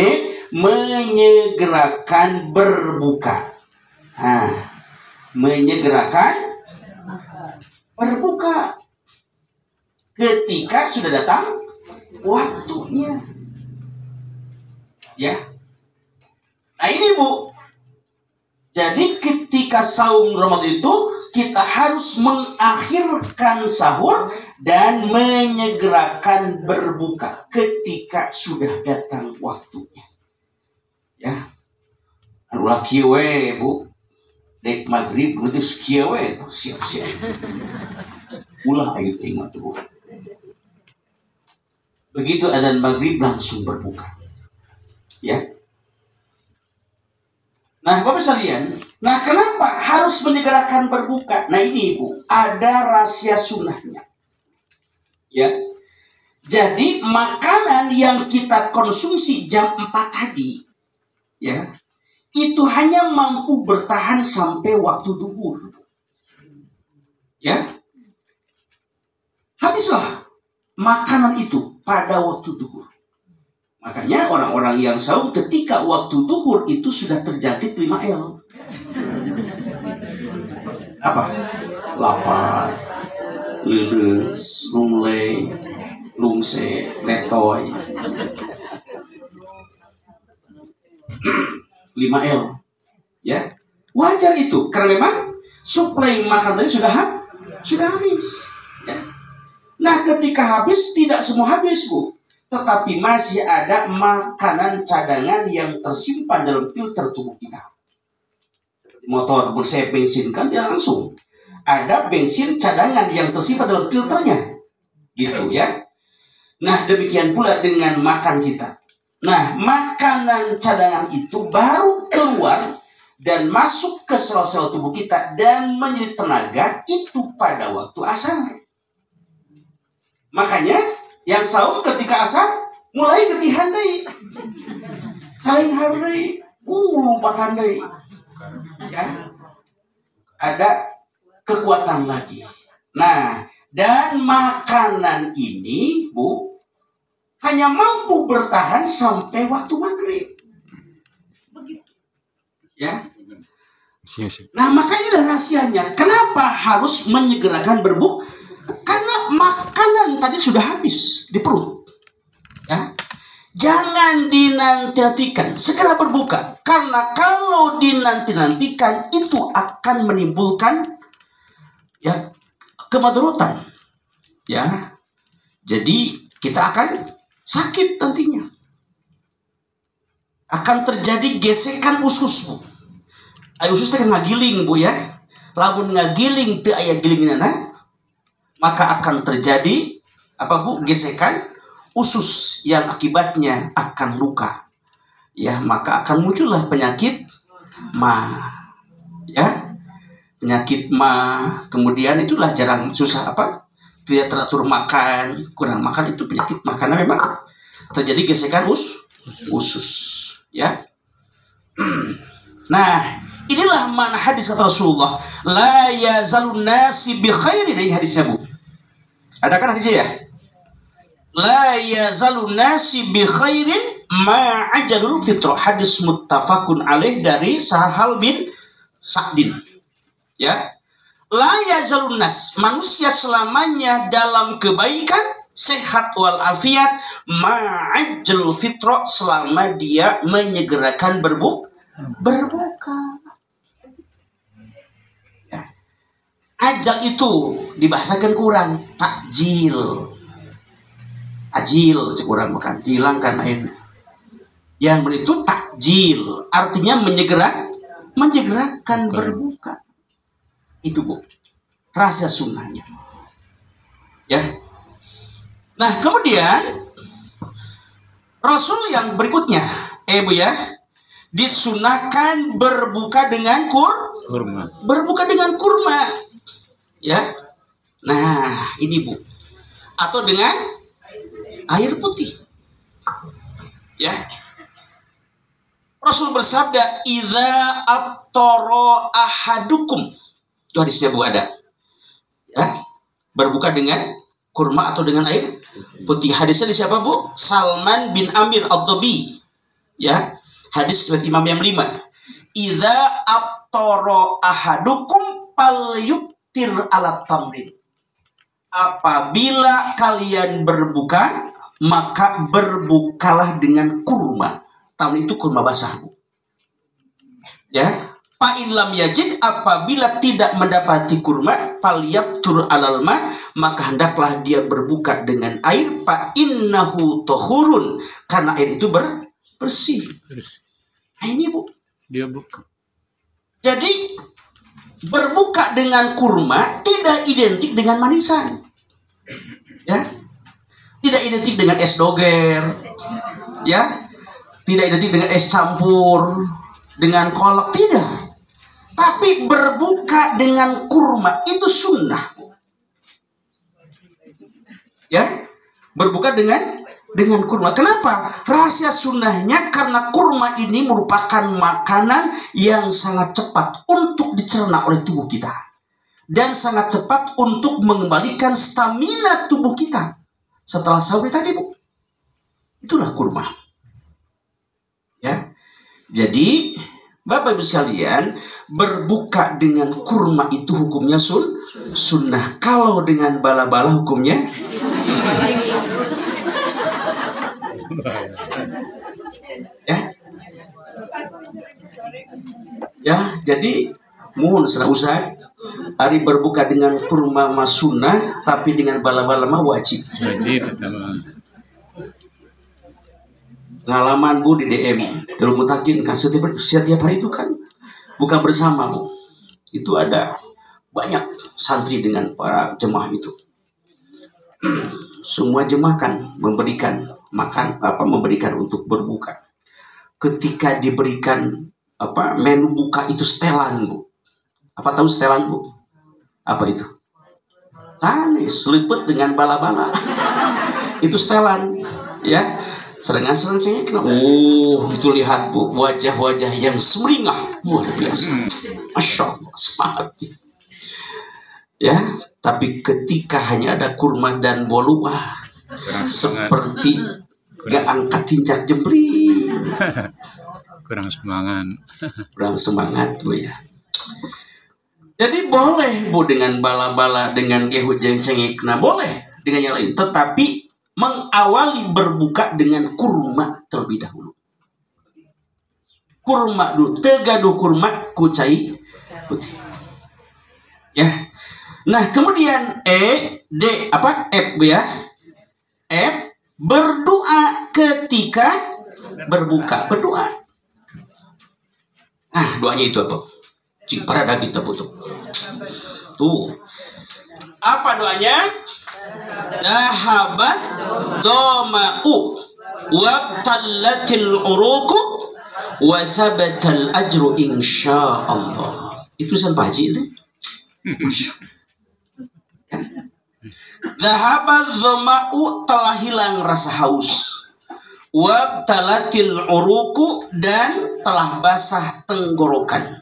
menyegerakan berbuka. Nah, menyegerakan berbuka ketika sudah datang waktunya. Ya. Nah ini Bu. Jadi ketika saum Ramadan itu kita harus mengakhirkan sahur dan menyegerakan berbuka ketika sudah datang waktunya. Ya, ulah kieu we Bu, dek maghrib geus kieu we siap-siap. Ulah aya teh mah tuh. Begitu adzan maghrib langsung berbuka. Ya. Nah, Bapak sekalian, nah kenapa harus menyegerakan berbuka? Nah ini Bu, ada rahasia sunnahnya. Ya. Jadi makanan yang kita konsumsi jam 4 tadi ya, itu hanya mampu bertahan sampai waktu duhur. Ya. Habislah makanan itu pada waktu duhur. Makanya orang-orang yang saum ketika waktu duhur itu sudah terjangkit 5L. Apa? Lapar, leres, lunglai, lungse, letoy. 5L ya, wajar itu karena memang suplai makan tadi sudah habis ya. Nah ketika habis tidak semua habis Bu, tetapi masih ada makanan cadangan yang tersimpan dalam filter tubuh kita. Motor saya bensinkan tidak langsung, ada bensin cadangan yang tersimpan dalam filternya gitu ya. Nah demikian pula dengan makan kita. Nah, makanan cadangan itu baru keluar dan masuk ke sel-sel tubuh kita dan menjadi tenaga itu pada waktu asar. Makanya yang saum ketika asar mulai getihan deui. Saling hardeui, lompatan deui. Ya. Ada kekuatan lagi. Nah, dan makanan ini, Bu, hanya mampu bertahan sampai waktu maghrib. Begitu. Ya. Nah, makanya rahasianya. Kenapa harus menyegerakan berbuka? Karena makanan tadi sudah habis di perut. Ya. Jangan dinanti-nantikan, segera berbuka. Karena kalau dinanti-nantikan itu akan menimbulkan ya kemadaratan. Ya. Jadi kita akan sakit nantinya. Akan terjadi gesekan usus Bu. Ayo usus teh ngagiling Bu ya. Lamun ngagiling teu aya gilinganna, maka akan terjadi apa Bu? Gesekan usus yang akibatnya akan luka. Ya, maka akan muncullah penyakit ma. Ya. Penyakit ma, kemudian itulah jarang susah apa? tidak teratur makan, kurang makan itu penyakit mah karena memang terjadi gesekan usus, ya. Nah, inilah mana hadis kata Rasulullah, la yazalun nasi bi khairin. Ini hadisnya, Bu. Ada kan hadisnya ya? La yazalun nasi bi khairin ma ajalul fitrah. Hadis muttafaqun alaih dari Sahal bin Sa'din. Ya. La yazalun nas, manusia selamanya dalam kebaikan, sehat walafiat, ma ajalul fitrah, selama dia menyegerakan berbuka. Ya. Ajal itu dibahasakan kurang, takjil. Ajil kurang makan, hilangkan airnya. Yang itu takjil, artinya menyegerakan berbuka. Itu, Bu, rahasia sunnahnya. Ya. Nah, kemudian Rasul yang berikutnya, Bu ya, disunahkan berbuka dengan kurma. Berbuka dengan kurma. Ya. Nah, ini, Bu. Atau dengan air putih. Ya. Rasul bersabda, "Idza aftara ahadukum." Itu hadisnya, Bu, ada. Ya. Berbuka dengan kurma atau dengan air putih. Hadisnya di siapa, Bu? Salman bin Amir Ad-Dabi. Ya. Hadis riwayat Imam yang 5. "Idza aftara ahadukum falyuktir ala tamrin." Apabila kalian berbuka, maka berbukalah dengan kurma. Tamrin itu kurma basah, Bu. Ya. Fa in lam yajid, apabila tidak mendapati kurma, falyabtur alal ma, maka hendaklah dia berbuka dengan air. Fa innahu tahurun, karena air itu bersih. Nah, ini, Bu. Dia buka. Jadi berbuka dengan kurma tidak identik dengan manisan. Ya. Tidak identik dengan es doger. Ya. Tidak identik dengan es campur, dengan kolak, tidak. Tapi berbuka dengan kurma itu sunnah. Ya. Berbuka dengan kurma. Kenapa? Rahasia sunnahnya karena kurma ini merupakan makanan yang sangat cepat untuk dicerna oleh tubuh kita. Dan sangat cepat untuk mengembalikan stamina tubuh kita. Setelah sahur tadi, Bu. Itulah kurma. Ya. Jadi, Bapak Ibu sekalian, berbuka dengan kurma itu hukumnya sunnah. Kalau dengan bala-bala hukumnya ya, jadi mohon salah Ustaz, hari berbuka dengan kurma mah sunnah, tapi dengan bala-bala mah wajib. Jadi pertama Pengalaman, Bu, di DM Darul Mutakin kan setiap hari itu kan buka bersama, Bu. Itu ada banyak santri dengan para jemaah itu. Semua jemaah kan memberikan makan, memberikan untuk berbuka. Ketika diberikan menu buka itu setelan, Bu. Apa tahu setelan, Bu? Apa itu? Tanis, lipet dengan bala-bala. Itu setelan, ya. Serangan saya kena. Itu lihat, Bu, wajah-wajah yang sumringah, luar biasa. Masya Allah, semangat. Ya, tapi ketika hanya ada kurma dan bolu, seperti gak angkat tinjak jempling. kurang semangat. Kurang semangat, Bu, ya. Jadi boleh, Bu, dengan bala-bala, dengan gehujeng cengik, nah boleh dengan yang lain. Tetapi mengawali berbuka dengan kurma terlebih dahulu. Kurma dulu, tegaduh kurma kucai putih. Ya. Nah, kemudian F, ya. F, berdoa ketika berbuka, berdoa. Nah, doanya itu apa? Cik parada kita butuh. Tuh. Apa doanya? Dahabat doma'u wabtallatil uruku wa sabatal ajru insyaallah. Itu San Pak Haji itu. Zahaba dhama'u, telah hilang rasa haus. Wabtalatil uruku, dan telah basah tenggorokan.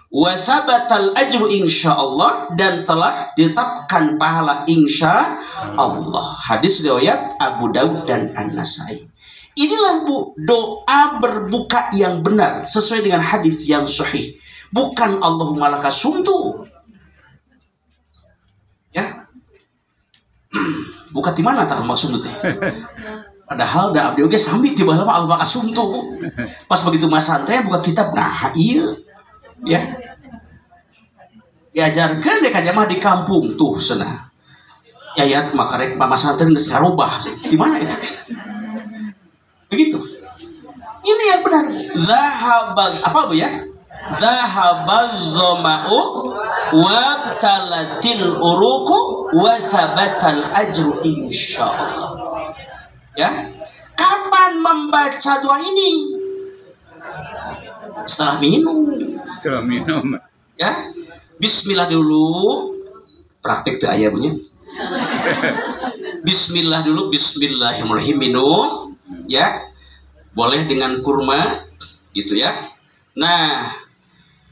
Wa thabatal ajru insyaallah, dan telah ditetapkan pahala insyaallah. Hadis riwayat Abu Daud dan An-Nasai. Inilah Bu, doa berbuka yang benar sesuai dengan hadis yang sahih. Bukan Allahumma laka sumtu. Ya. Buka di mana tah maksud teh? Padahal da abdi oge sami ti baheula mah Allah asumtu. Pas begitu mas santri buka kitab, nah ieu. Ya. Diajarkeun deh ka jamaah di kampung tuh cenah. Ayat makarek mas santri geus ngarubah. Di mana itu? Begitu. Ini yang benar. Zahabal apa Bu ya? Zahabal dhama'u wabtalatil uruku wa thabatal ajru insyaallah. Ya. Kapan membaca doa ini? Setelah minum. Setelah minum. Ya. Bismillah dulu. Praktik tuh ayah punya. Bismillah dulu, bismillahirrahmanirrahim, minum. Ya. Boleh dengan kurma gitu ya. Nah,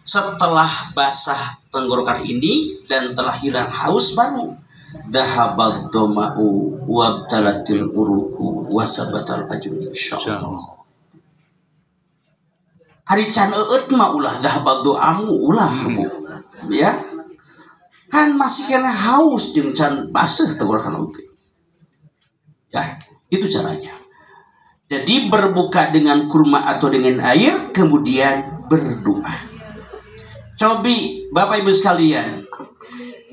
setelah basah tenggorokan ini dan telah hilang haus baru dhahabad dhama'u wabtalatil uruku wa sabatal ajru insyaallah. Hari can eut mah ulah dhahabad doamu ulah Bu. Ya. Kan masih kena haus jeung can baseuh tenggorokan oge. Ya, itu caranya. Jadi berbuka dengan kurma atau dengan air, kemudian berdoa. Cobi Bapak Ibu sekalian,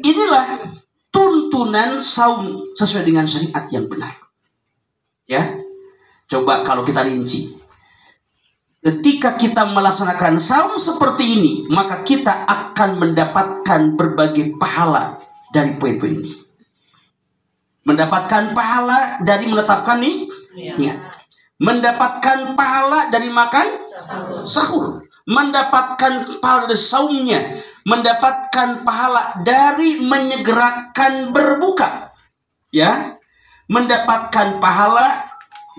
inilah tuntunan saum sesuai dengan syariat yang benar. Ya, coba kalau kita rinci, ketika kita melaksanakan saum seperti ini, maka kita akan mendapatkan berbagai pahala dari poin-poin ini. Mendapatkan pahala dari menetapkan niat. Mendapatkan pahala dari makan sahur, mendapatkan pahala dari saumnya, mendapatkan pahala dari menyegerakan berbuka, ya, mendapatkan pahala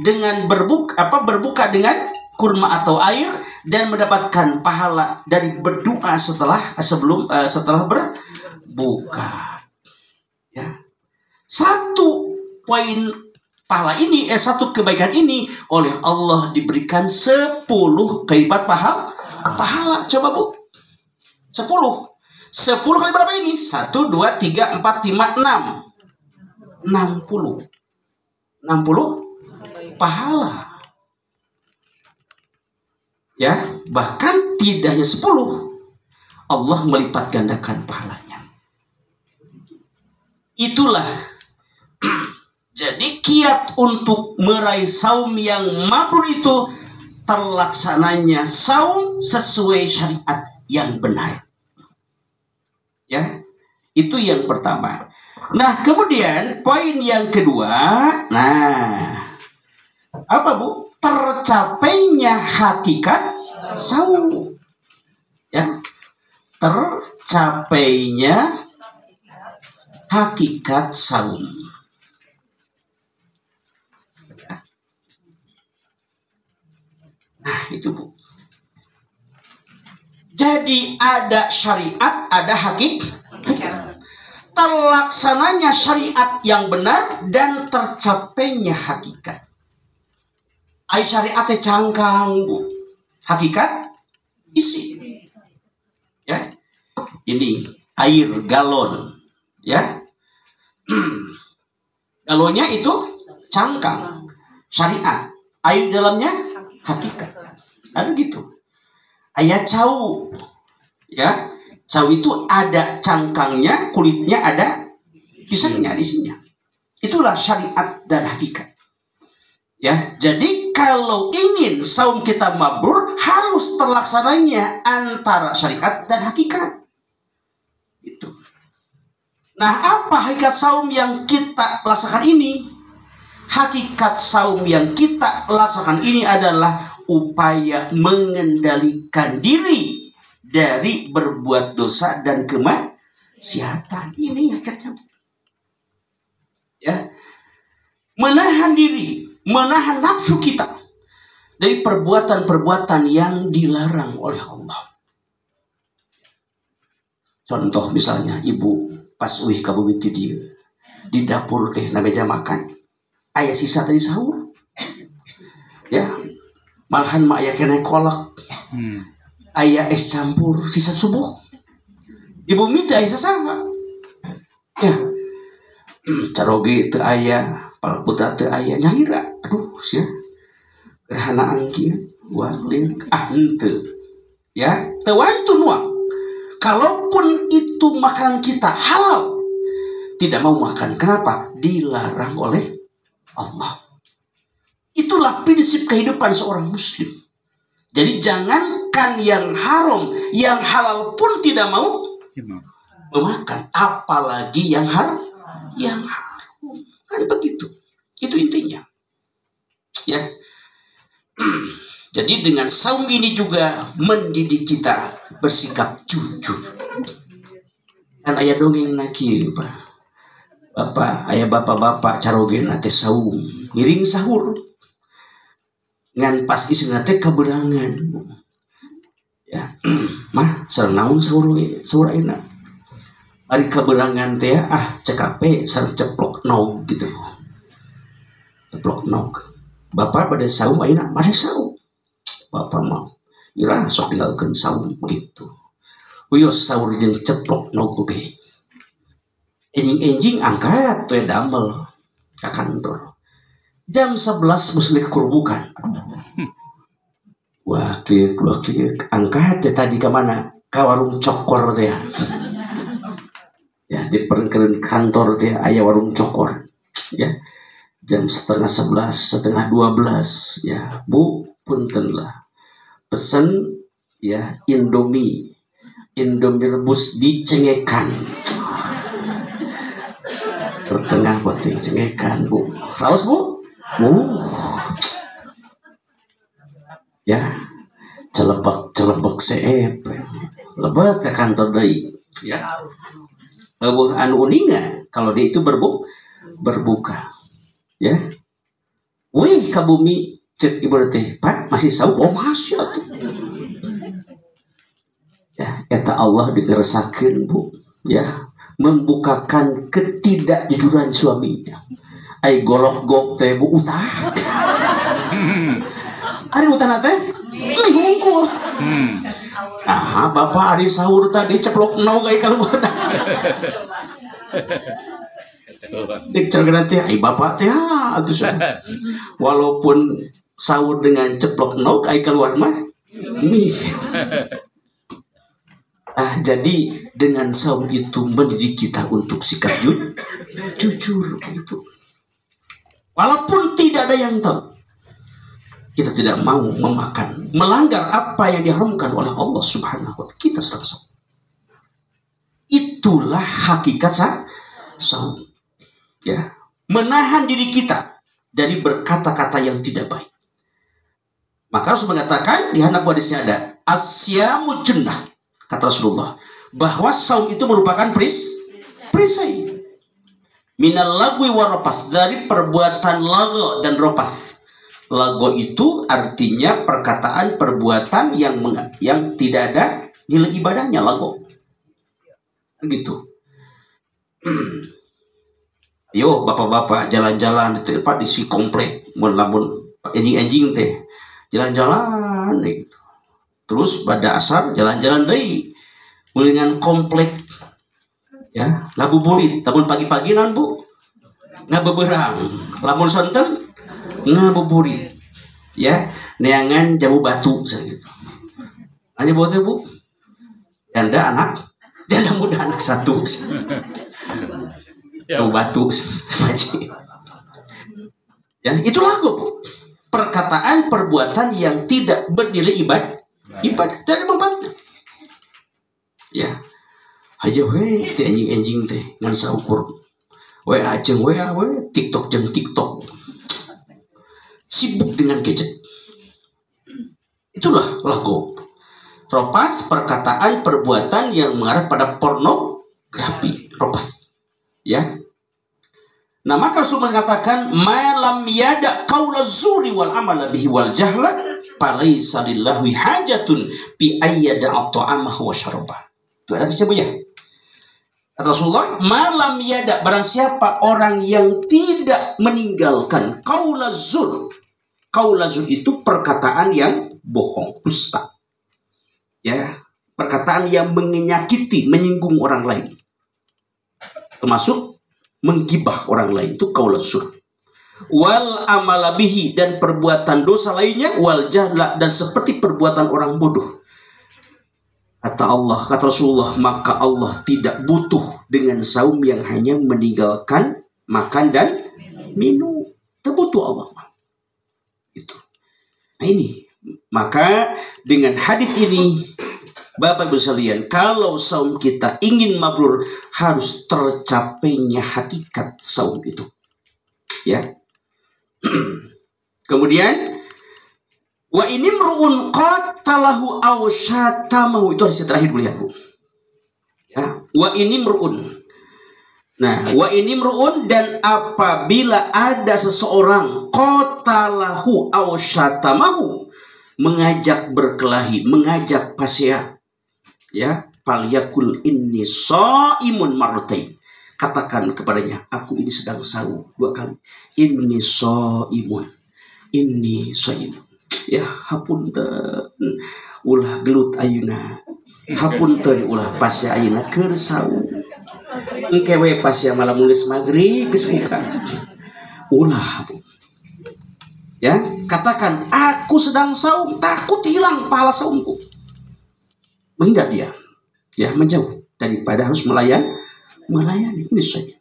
dengan berbuka dengan kurma atau air, dan mendapatkan pahala dari berdoa setelah berbuka. Ya, satu poin pahala ini, satu kebaikan ini oleh Allah diberikan 10 kalipat pahala. Coba Bu, 10 kali berapa ini? 1, 2, 3, 4, 5, 6 60 pahala. Ya, bahkan tidak hanya 10, Allah melipat gandakan pahalanya. Itulah jadi kiat untuk meraih saum yang mabrur itu terlaksananya saum sesuai syariat yang benar. Ya, itu yang pertama. Nah, kemudian poin yang kedua, nah, apa Bu? Tercapainya hakikat saum. Ya, tercapainya hakikat saum. Nah, itu Bu. Jadi ada syariat, ada hakikat. Terlaksananya syariat yang benar dan tercapainya hakikat. Ai syariatnya cangkang Bu. Hakikat isi. Ya. Ini air galon, ya. Galonnya itu cangkang. Syariat. Air dalamnya hakikat. Ada gitu. Ayat cau, ya, cau itu ada cangkangnya, kulitnya ada pisangnya di sini. Itulah syariat dan hakikat. Ya, jadi kalau ingin saum kita mabrur harus terlaksananya antara syariat dan hakikat. Itu. Nah, apa hakikat saum yang kita laksanakan ini? Hakikat saum yang kita laksanakan ini adalah upaya mengendalikan diri dari berbuat dosa dan kemaksiatan. Ini hakikatnya. Ya, menahan diri, menahan nafsu kita dari perbuatan-perbuatan yang dilarang oleh Allah. Contoh misalnya ibu pas kabubiti dia di dapur teh na meja makan aya sisa dari sahur, ya malahan mak aya kena kolak, aya es campur sisa subuh, ibu minta aya sasaha, ya caroge teu aya, palputra teu aya, nyahira aduh sia gerhana angkin walik henteu, ya teu wantun nuang. Kalaupun itu makanan kita halal, tidak mau makan. Kenapa? Dilarang oleh Allah. Itulah prinsip kehidupan seorang muslim. Jadi jangankan yang haram, yang halal pun tidak mau memakan. Apalagi yang haram. Yang haram. Kan begitu. Itu intinya. Ya. Jadi dengan saum ini juga mendidik kita bersikap jujur. Kan ayah dongeng naki Pak. Bapak, ayah bapak-bapak caroge nate saum, miring sahur. Ngan pas isi nate keberangan. Ya, mah sareng naon sahur ayeuna. Ari keberangan teh cekape sareng ceplok nog gitu. Ceplok nog. Bapak pada saum ayeuna, made saum. Bapak mah ira sok tinggalkeun saum gitu. Uyos sahur jeung ceplok nog ge. Enjing-enjing angkat we damel ka kantor. Jam 11 muslik kerubukan. Wah, klik angkat teh tadi ke mana? Ka warung cokor teh. Ya, di perengkeun kantor teh aya warung cokor. Ya. Jam setengah 11, setengah 12 ya. Bu, punten lah. Pesen ya Indomie rebus dicengekan. Tertengah buat cengekan bu. Raos bu? Ya, celebek seep. Lebat ke kantor deui. Ya. Anu uninga kalau dia itu berbuka. Ya. Wih ka bumi cek ibu teh, Pak masih saum? Oh masih atuh. Ya, eta Allah digeresakeun bu. Ya, membukakan ketidakjujuran suaminya. Ai golok-gok teh bu utah. Ari utah teh hungkul. Bapak ari sahur tadi ceplok nog ai keluar. Dik cergen teh ai bapak teh atuh. Walaupun sahur dengan ceplok nog ai keluar mah ini. Jadi dengan saum itu mendidik kita untuk sikap jujur itu. Walaupun tidak ada yang tahu, kita tidak mau memakan, melanggar apa yang diharamkan oleh Allah Subhanahu wa Ta'ala. Kita sedang saum. Itulah hakikat saum. Ya, menahan diri kita dari berkata-kata yang tidak baik. Maka Rasul mengatakan di hadisnya ada asyamu junnah, kata Rasulullah, bahwa saum itu merupakan perisai minal lagwi waropas, dari perbuatan lago dan ropas. Lago itu artinya perkataan perbuatan yang tidak ada nilai ibadahnya, lago gitu. Yo bapak-bapak jalan-jalan di tempat di si komplek, lamun anjing-anjing teh jalan-jalan gitu. Terus pada asar jalan-jalan deui meulingan komplek ya, ngabuburit. Lamun pagi-pagi naon bu? Ngabeberang. Lamun sonten ngabuburit. Ya, neangan jamu batu gitu. Hanya buat bu. Janda muda anak satu. Jamu batu. Ya, itulah bu. Perkataan perbuatan yang tidak bernilai ibadah tidak ada manfaatnya. Ya, aja teh anjing teh ngan saukur. We ajeng we TikTok jeung TikTok. Sibuk dengan gadget. Itulah lagu. Ropas perkataan perbuatan yang mengarah pada pornografi. Ropas. Ya. Nah, maka Rasul mengatakan malam yada qaula zuri wal amala bihi wal jahla falaisa lillahi hajatun bi ayyada at'amahu wa syarabah. Itu ada disebutnya. Kata Rasulullah, malam yada, barang siapa orang yang tidak meninggalkan qaula zur. Qaula zur itu perkataan yang bohong, dusta. Ya, perkataan yang menyakiti, menyinggung orang lain. Termasuk menggibah orang lain, itu qaula zur. Wal amala bihi, dan perbuatan dosa lainnya, wal jahla, dan seperti perbuatan orang bodoh. Kata Allah, kata Rasulullah, maka Allah tidak butuh dengan saum yang hanya meninggalkan makan dan minum. Tidak butuh Allah. Itu. Nah ini, maka dengan hadis ini, Bapak Ibu sekalian, kalau saum kita ingin mabrur, harus tercapainya hakikat saum itu. Ya. Kemudian, wa ini mru'un qatalahu aw syatamahu, itu hadis terakhir, lihat Bu. Ya, wa ini mru'un. Nah, wa ini mru'un, dan apabila ada seseorang qatalahu aw syatamahu, mengajak berkelahi, mengajak pasya, ya, falyakul inni shaimun marratain. Katakan kepadanya, aku ini sedang saum, 2 kali. Inni shaimun. Inni shaimun. Ya, hapunten ulah gelut ayeuna, hapunten ulah pasya ayeuna keur saum, engke we pasya malam geus magrib geus buka, ulah. Ya, katakan aku sedang saum, takut hilang pahala saumku. Menghindar dia, ya, menjauh daripada harus melayani ini saja.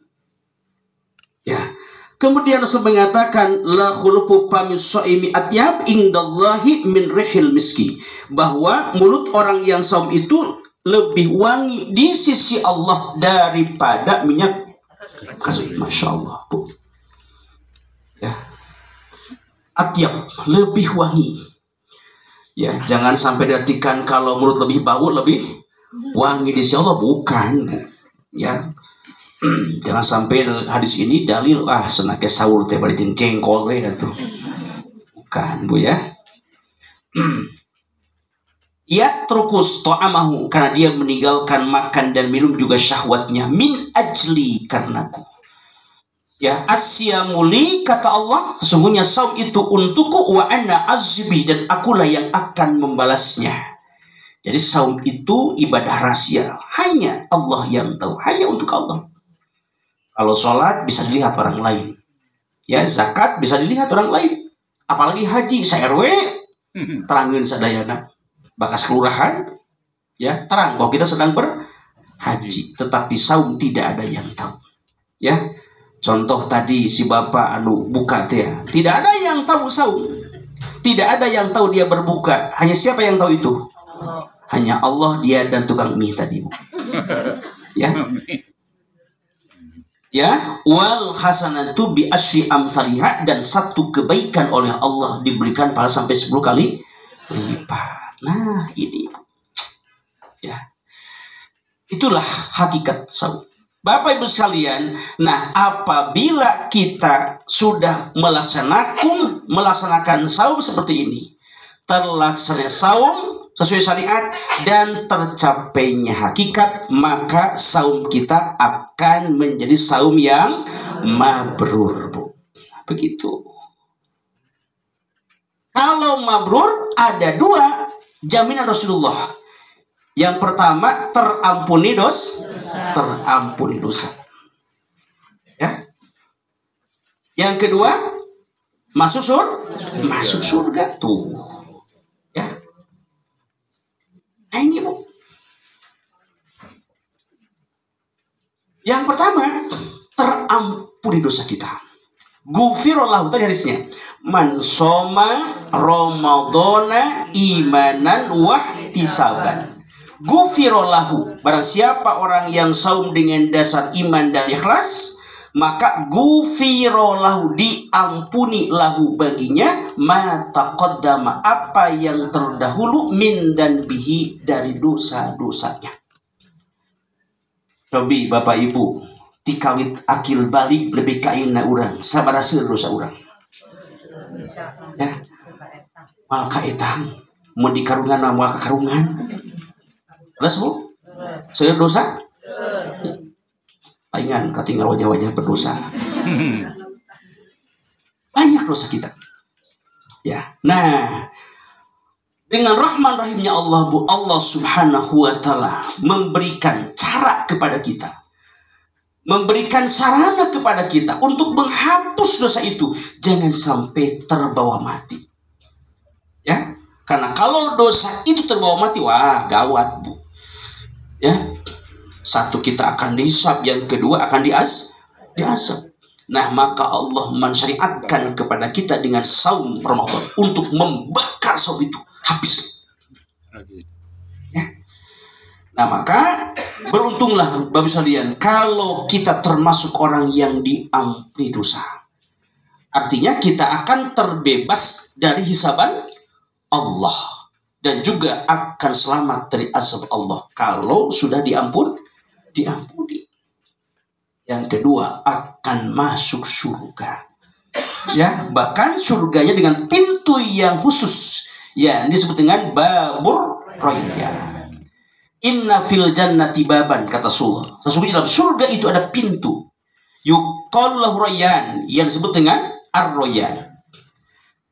Ya. Kemudian Rasul mengatakan la khulufu famis shaimi atyab indallahi min rihil miski, bahwa mulut orang yang saum itu lebih wangi di sisi Allah daripada minyak kasih. Masya Allah, Bu. Ya. Atyab, lebih wangi. Ya, jangan sampai diartikan kalau mulut lebih bau lebih wangi di sisi Allah, bukan, Bu. Ya. Jangan sampai hadis ini dalil senake sahur teh bari jengkol we atuh. Bukan, Bu, ya. Ya trukus ta'amahu, karena dia meninggalkan makan dan minum juga syahwatnya, min ajli, karenaku. Ya, asyamuli, kata Allah, sesungguhnya saum itu untukku, wa anna azbi, dan akulah yang akan membalasnya. Jadi saum itu ibadah rahasia, hanya Allah yang tahu, hanya untuk Allah. Kalau sholat bisa dilihat orang lain, ya, zakat bisa dilihat orang lain, apalagi haji, sa-RW terangin sadayana, bakas kelurahan, ya, terang bahwa kita sedang berhaji. Tetapi saum tidak ada yang tahu, ya. Contoh tadi si bapak buka teh, tidak ada yang tahu saum, tidak ada yang tahu dia berbuka, hanya siapa yang tahu itu? Hanya Allah, dia dan tukang mie tadi, Bu. Ya. Ya, wal hasanatu bi asyri amsalihah, dan satu kebaikan oleh Allah diberikan pahala sampai 10 kali lipat. Nah, ini. Ya. Itulah hakikat saum. Bapak Ibu sekalian, nah apabila kita sudah melaksanakan saum seperti ini, terlaksana saum sesuai syariat dan tercapainya hakikat, maka saum kita akan menjadi saum yang mabrur, Bu. Begitu. Kalau mabrur ada 2 jaminan Rasulullah. Yang pertama, terampuni dosa. Ya. Yang kedua, masuk surga tuh. Ya. Nah, ini, Bu. Yang pertama, terampuni dosa kita. Ghufirallahu, tadi hadisnya. Man soma ramadhana imanan wahtisaban. Ghufirallahu, barang siapa orang yang saum dengan dasar iman dan ikhlas, maka ghufirallahu, diampuni lahu baginya, ma taqaddama, apa yang terdahulu, min dan bihi, dari dosa-dosanya. Cobi Bapak Ibu, tikawit akil balik lebih kaina urang sabaraha seueur dosa urang. Ya. Mal kaetang mun dikarungan moal kakarungan. Terus Bu? Seueur dosa? Palingan katinggal wajah-wajah berdosa. Banyak dosa kita. Ya. Nah, dengan rahman rahimnya Allah, Bu, Allah Subhanahu wa taala memberikan cara kepada kita. Memberikan sarana kepada kita untuk menghapus dosa itu, jangan sampai terbawa mati. Ya, karena kalau dosa itu terbawa mati, wah gawat Bu. Ya, satu kita akan dihisab, yang kedua akan diazab. Nah, maka Allah mensyariatkan kepada kita dengan saum Ramadan untuk membakar saum itu habis. Ya. Nah, maka beruntunglah Bapak sekalian kalau kita termasuk orang yang diampuni dosa. Artinya kita akan terbebas dari hisaban Allah dan juga akan selamat dari azab Allah kalau sudah diampuni. Yang kedua, akan masuk surga. Ya, bahkan surganya dengan pintu yang khusus. Ya, disebut dengan babur royyan. Inna fil jannati baban, kata Rasulullah. Sesungguhnya dalam surga itu ada pintu. Yuqalu lahu royyan, yang disebut dengan ar-royyan.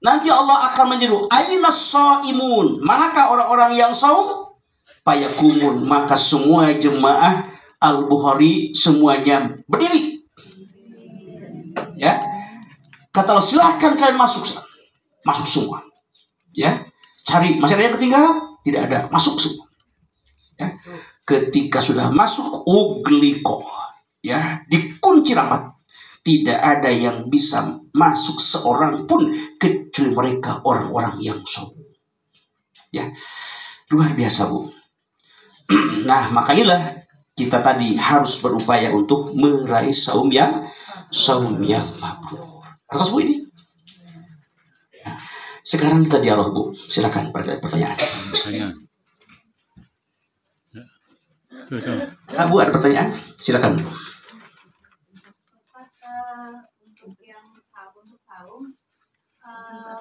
Nanti Allah akan menyeru, aina shaimun, manakah orang-orang yang saum? Payakumun, maka semua jemaah Al-Bukhari semuanya berdiri. Ya. Kata Allah, silahkan kalian masuk semua. Ya. Cari, masih ada yang ketinggalan? Tidak ada, masuk semua. Ya. Ketika sudah masuk ugliko, ya, dikunci rapat. Tidak ada yang bisa masuk seorang pun kecuali mereka orang-orang yang sombong. Ya, luar biasa Bu. Nah, makanya kita tadi harus berupaya untuk meraih saum yang mabrur. Atas Bu ini. Nah, sekarang kita dialog Bu. Silakan pertanyaan. Nah, Bu ada pertanyaan? Silakan.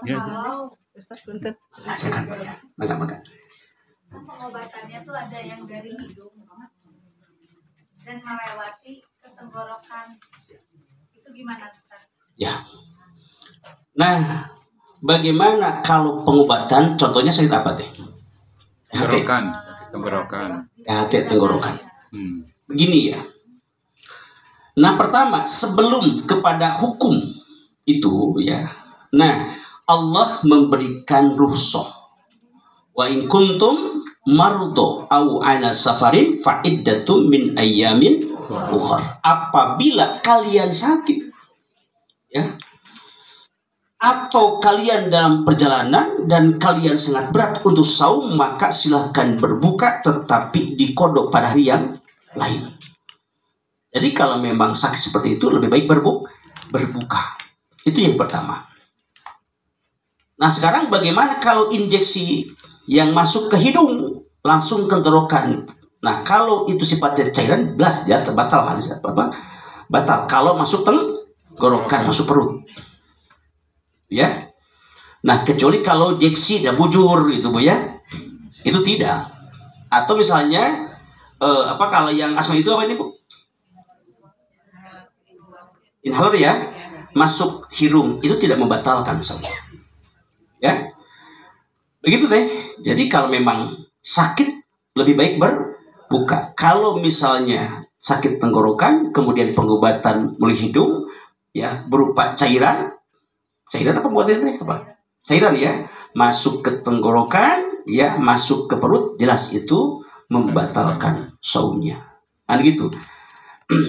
Kalau Ustaz Punten. Nah, silakan. Makan. Kan pengobatannya tuh ada yang dari hidung dan melewati ke tenggorokan. Itu gimana Ustaz? Ya. Nah, bagaimana kalau pengobatan? Contohnya sakit apa teh? Tenggorokan. Tenggorokan. Begini ya. Nah, pertama sebelum kepada hukum itu ya. Nah, Allah memberikan rukhsah. Wa in kuntum mardo au ala safarin fa iddatum min ayyamin ukhra. Apabila kalian sakit ya, atau kalian dalam perjalanan dan kalian sangat berat untuk saum, maka silahkan berbuka tetapi dikodok pada hari yang lain. Jadi kalau memang sakit seperti itu lebih baik berbuka. Itu yang pertama. Nah, sekarang bagaimana kalau injeksi yang masuk ke hidung langsung ke tenggorokan? Nah, kalau itu sifatnya cairan, belas ya batal hadis apa? Batal. Kalau masuk tenggorokan, masuk perut. Ya. Nah, kecuali kalau injeksi dan bujur itu Bu ya. Itu tidak. Atau misalnya kalau yang asma itu apa ini Bu? Inhaler ya. Masuk hidung itu tidak membatalkan semua. Ya. Begitu deh. Jadi kalau memang sakit lebih baik berbuka. Kalau misalnya sakit tenggorokan kemudian pengobatan melalui hidung ya berupa cairan apa buatnya apa? Cairan ya, masuk ke tenggorokan ya, masuk ke perut, jelas itu membatalkan saumnya. Kan gitu.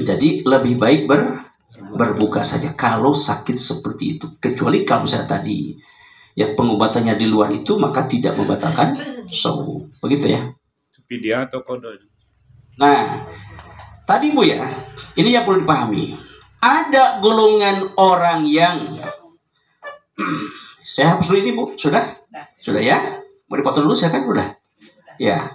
Jadi lebih baik berbuka saja kalau sakit seperti itu. Kecuali kalau misalnya tadi ya pengobatannya di luar itu maka tidak membatalkan saum. Begitu ya. Fidyah atau qada? Nah, tadi Bu ya, ini yang perlu dipahami. Ada golongan orang yang saya hapus dulu ini Bu, sudah? Sudah ya? Mau dipotong dulu silakan, sudah? Ya.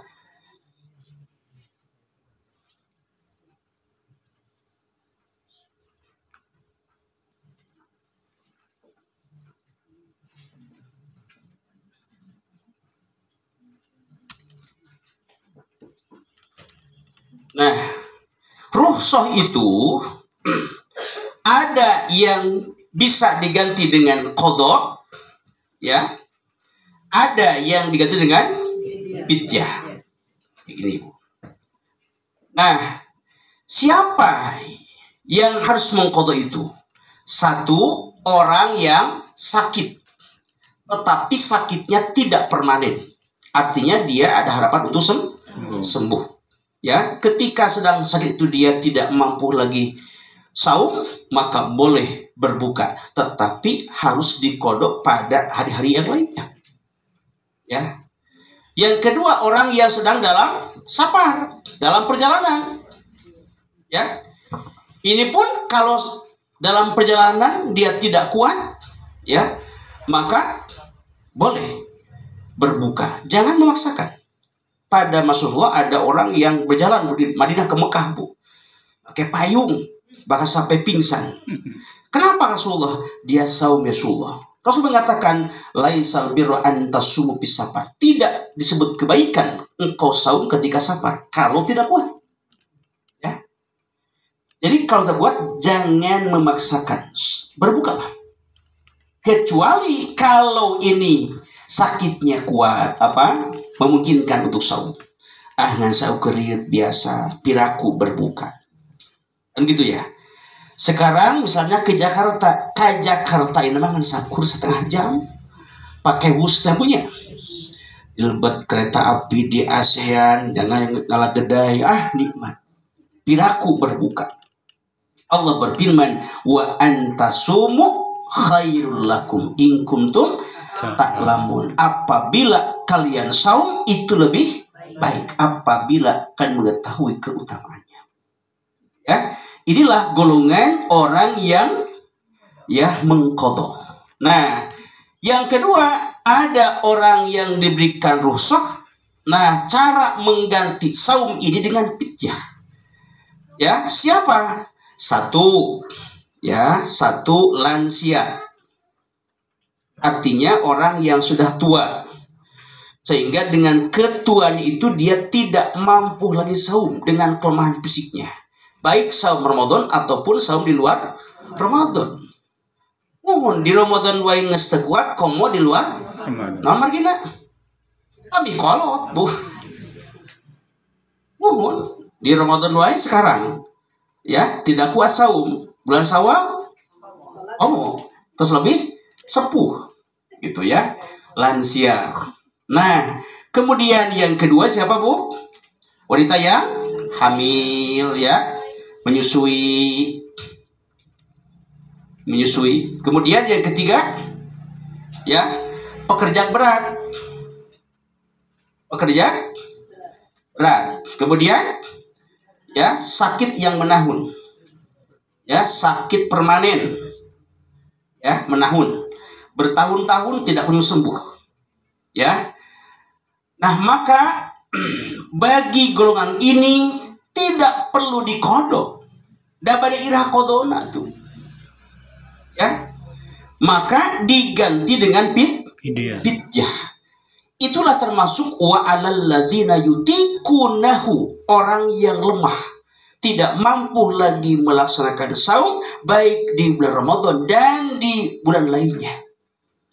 Nah, rukhsah itu ada yang bisa diganti dengan qadha, ya. Ada yang diganti dengan fidyah. Begini, Bu. Nah, siapa yang harus mengqadha itu? Satu, orang yang sakit, tetapi sakitnya tidak permanen. Artinya dia ada harapan untuk sembuh. Ya, ketika sedang sakit itu dia tidak mampu lagi saum, maka boleh berbuka, tetapi harus diqadha pada hari-hari yang lainnya. Ya. Yang kedua, orang yang sedang dalam safar, dalam perjalanan. Ya. Ini pun kalau dalam perjalanan dia tidak kuat, ya, maka boleh berbuka. Jangan memaksakan. Pada Rasulullah ada orang yang berjalan dari Madinah ke Mekah, Bu, pakai payung, bahkan sampai pingsan. Kenapa Rasulullah? Dia saum ya Rasulullah. Rasul mengatakan, laisal birra an tasumu fis safar. Tidak disebut kebaikan engkau saum ketika safar kalau tidak kuat. Ya. Jadi kalau tidak kuat jangan memaksakan. Berbukalah. Kecuali kalau ini sakitnya kuat, memungkinkan untuk saum. Nan saum keriut biasa, piraku berbuka. Kan gitu ya. Sekarang misalnya ke Jakarta ini memang sakur setengah jam pakai bus punya dilebet kereta api di ASEAN, jangan ngalah gedai, nikmat. Piraku berbuka. Allah berfirman, wa antasumu khairul lakum in kuntum ta'lamun. Apabila kalian saum itu lebih baik apabila kalian mengetahui keutamaannya. Ya. Inilah golongan orang yang mengqadha. Nah, yang kedua, ada orang yang diberikan rukhsah. Nah, cara mengganti saum ini dengan fidyah. Ya, siapa? Satu lansia. Artinya orang yang sudah tua. Sehingga dengan ketuaan itu dia tidak mampu lagi saum dengan kelemahan fisiknya. Baik saum Ramadan ataupun saum di luar Ramadan. Mohon di Ramadan wae geus teu kuat, komo di luar naon margina? Abi kolot, Bu. Mohon di Ramadan wae sekarang. Ya, tidak kuat saum. Bulan Syawal komo, terus lebih sepuh. Gitu ya. Lansia. Nah, kemudian yang kedua siapa, Bu? Wanita yang hamil, ya. Menyusui. Kemudian yang ketiga, ya, pekerja berat. Kemudian, ya, sakit yang menahun, ya, sakit permanen, ya, menahun, bertahun-tahun tidak kunjung sembuh, ya. Nah, maka bagi golongan ini tidak perlu diqadha. Dabade irah qadona tuh. Ya. Maka diganti dengan fidyah. Itulah termasuk wa 'alal ladzina yutiqunahu, orang yang lemah, tidak mampu lagi melaksanakan saum baik di bulan Ramadan dan di bulan lainnya.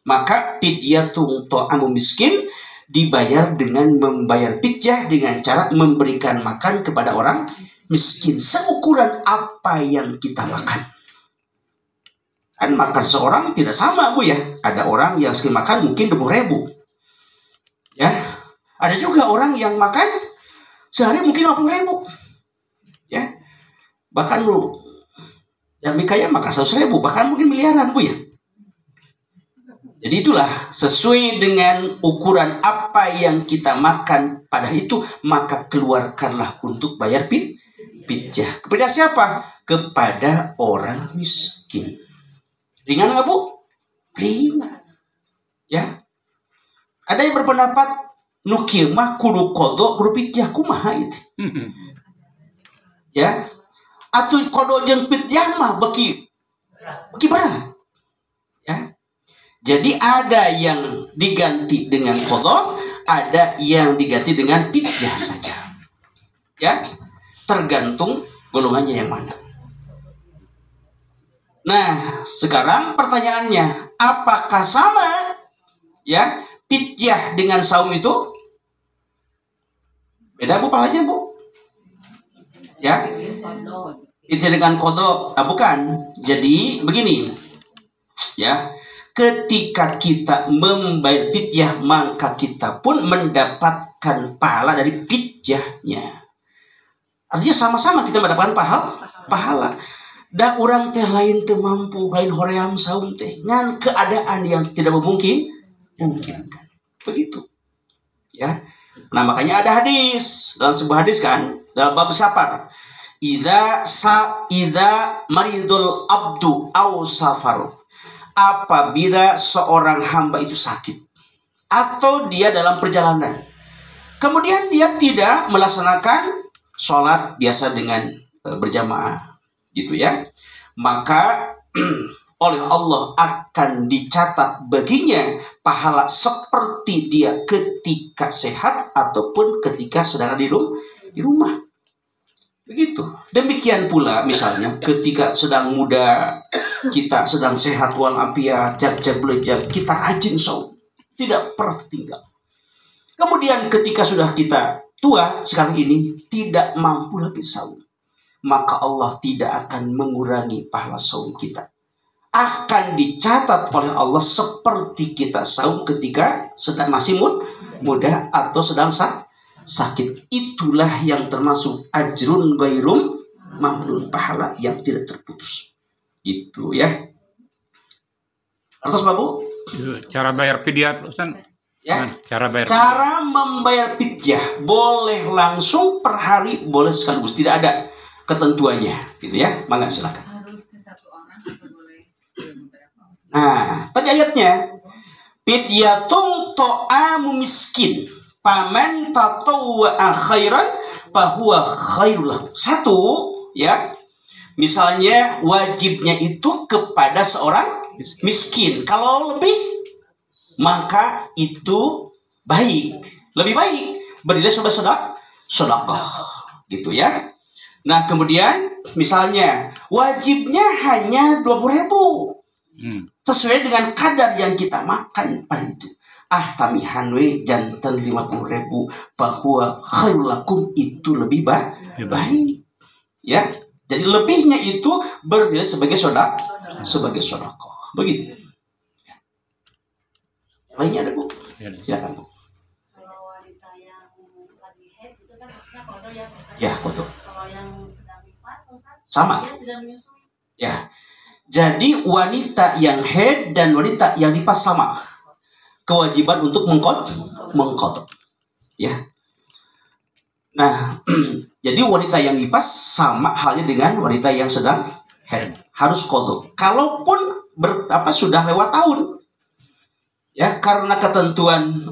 Maka fidyatun ta'amu miskin, dibayar dengan membayar fidyah dengan cara memberikan makan kepada orang miskin seukuran apa yang kita makan. Kan makan seorang tidak sama, Bu, ya. Ada orang yang sekali makan mungkin 20.000. Ya. Ada juga orang yang makan sehari mungkin 50.000. Ya. Bahkan lu yang kaya makan 100.000, bahkan mungkin miliaran, Bu, ya. Jadi itulah sesuai dengan ukuran apa yang kita makan pada itu, maka keluarkanlah untuk bayar fidyah. Kepada siapa? Kepada orang miskin. Ringan nggak, Bu? Ringan. Ya. Ada yang berpendapat nukieu mah kudu qadha kudu fidyah, kumaha itu? Ya. Atuh qadha jeung fidyah mah beki berat. Ya. Jadi ada yang diganti dengan qadha, ada yang diganti dengan fidyah saja. Ya. tergantung golongannya yang mana. Nah, sekarang pertanyaannya, apakah sama ya pidyah dengan saum itu? Beda Bu pahalanya Bu? Ya, pidyah dengan qadha, bukan. Jadi begini, ya, ketika kita membayar pidyah maka kita pun mendapatkan pahala dari pidyahnya. Artinya sama-sama kita mendapatkan pahala. Da orang teh lain teu mampu, lain hoream saum teh ngan keadaan yang tidak mungkinkan. Begitu. Ya. Nah, makanya ada hadis, dalam sebuah hadis kan, dalam bab safar. Idza maridul abdu aw safar. Apabila seorang hamba itu sakit atau dia dalam perjalanan, kemudian dia tidak melaksanakan sholat biasa dengan berjamaah, gitu ya, maka oleh Allah akan dicatat baginya pahala seperti dia ketika sehat ataupun ketika sedang di rumah. Begitu. Demikian pula misalnya ketika sedang muda, kita sedang sehat walafiat, jag belajar, kita rajin saum, tidak pernah tertinggal. Kemudian ketika sudah kita tua sekarang ini tidak mampu lagi saum, maka Allah tidak akan mengurangi pahala saum kita. Akan dicatat oleh Allah seperti kita saum ketika sedang masih muda atau sedang sakit. Itulah yang termasuk ajrun ghairum mamnun, pahala yang tidak terputus. Gitu ya. Atas Babu? Cara bayar fidyah Ustaz. Ya. Cara membayar fidyah boleh langsung per hari, boleh sekaligus, tidak ada ketentuannya, gitu ya. Mangga silakan. Harus ke satu orang atau boleh beberapa? Nah, tadi ayatnya fidyatun ta'amu miskin paman tatawwa'a khairan fahuwa khairul lahu. Satu, ya. Misalnya wajibnya itu kepada seorang miskin. Kalau lebih maka itu baik, lebih baik berdiri sedekah, gitu ya. Nah, kemudian misalnya wajibnya hanya 20.000 sesuai dengan kadar yang kita makan pada itu. Tamihan we jantan 50.000 bahwa khairul lakum, itu lebih baik. Ya, jadi lebihnya itu berdiri sebagai sedekah. Begitu. Lainnya ada Bu? Silakan Bu. Kalau wanita yang lagi haid itu kan maksudnya kodo ya Ustaz. Ya, betul. Kalau yang sedang nifas Ustaz, Sama. dia tidak menyusui. Ya. Jadi wanita yang haid dan wanita yang nifas sama. Kewajiban untuk mengqadha. Ya. Nah, jadi wanita yang nifas sama halnya dengan wanita yang sedang haid, harus qadha. Kalaupun sudah lewat tahun. Ya, karena ketentuan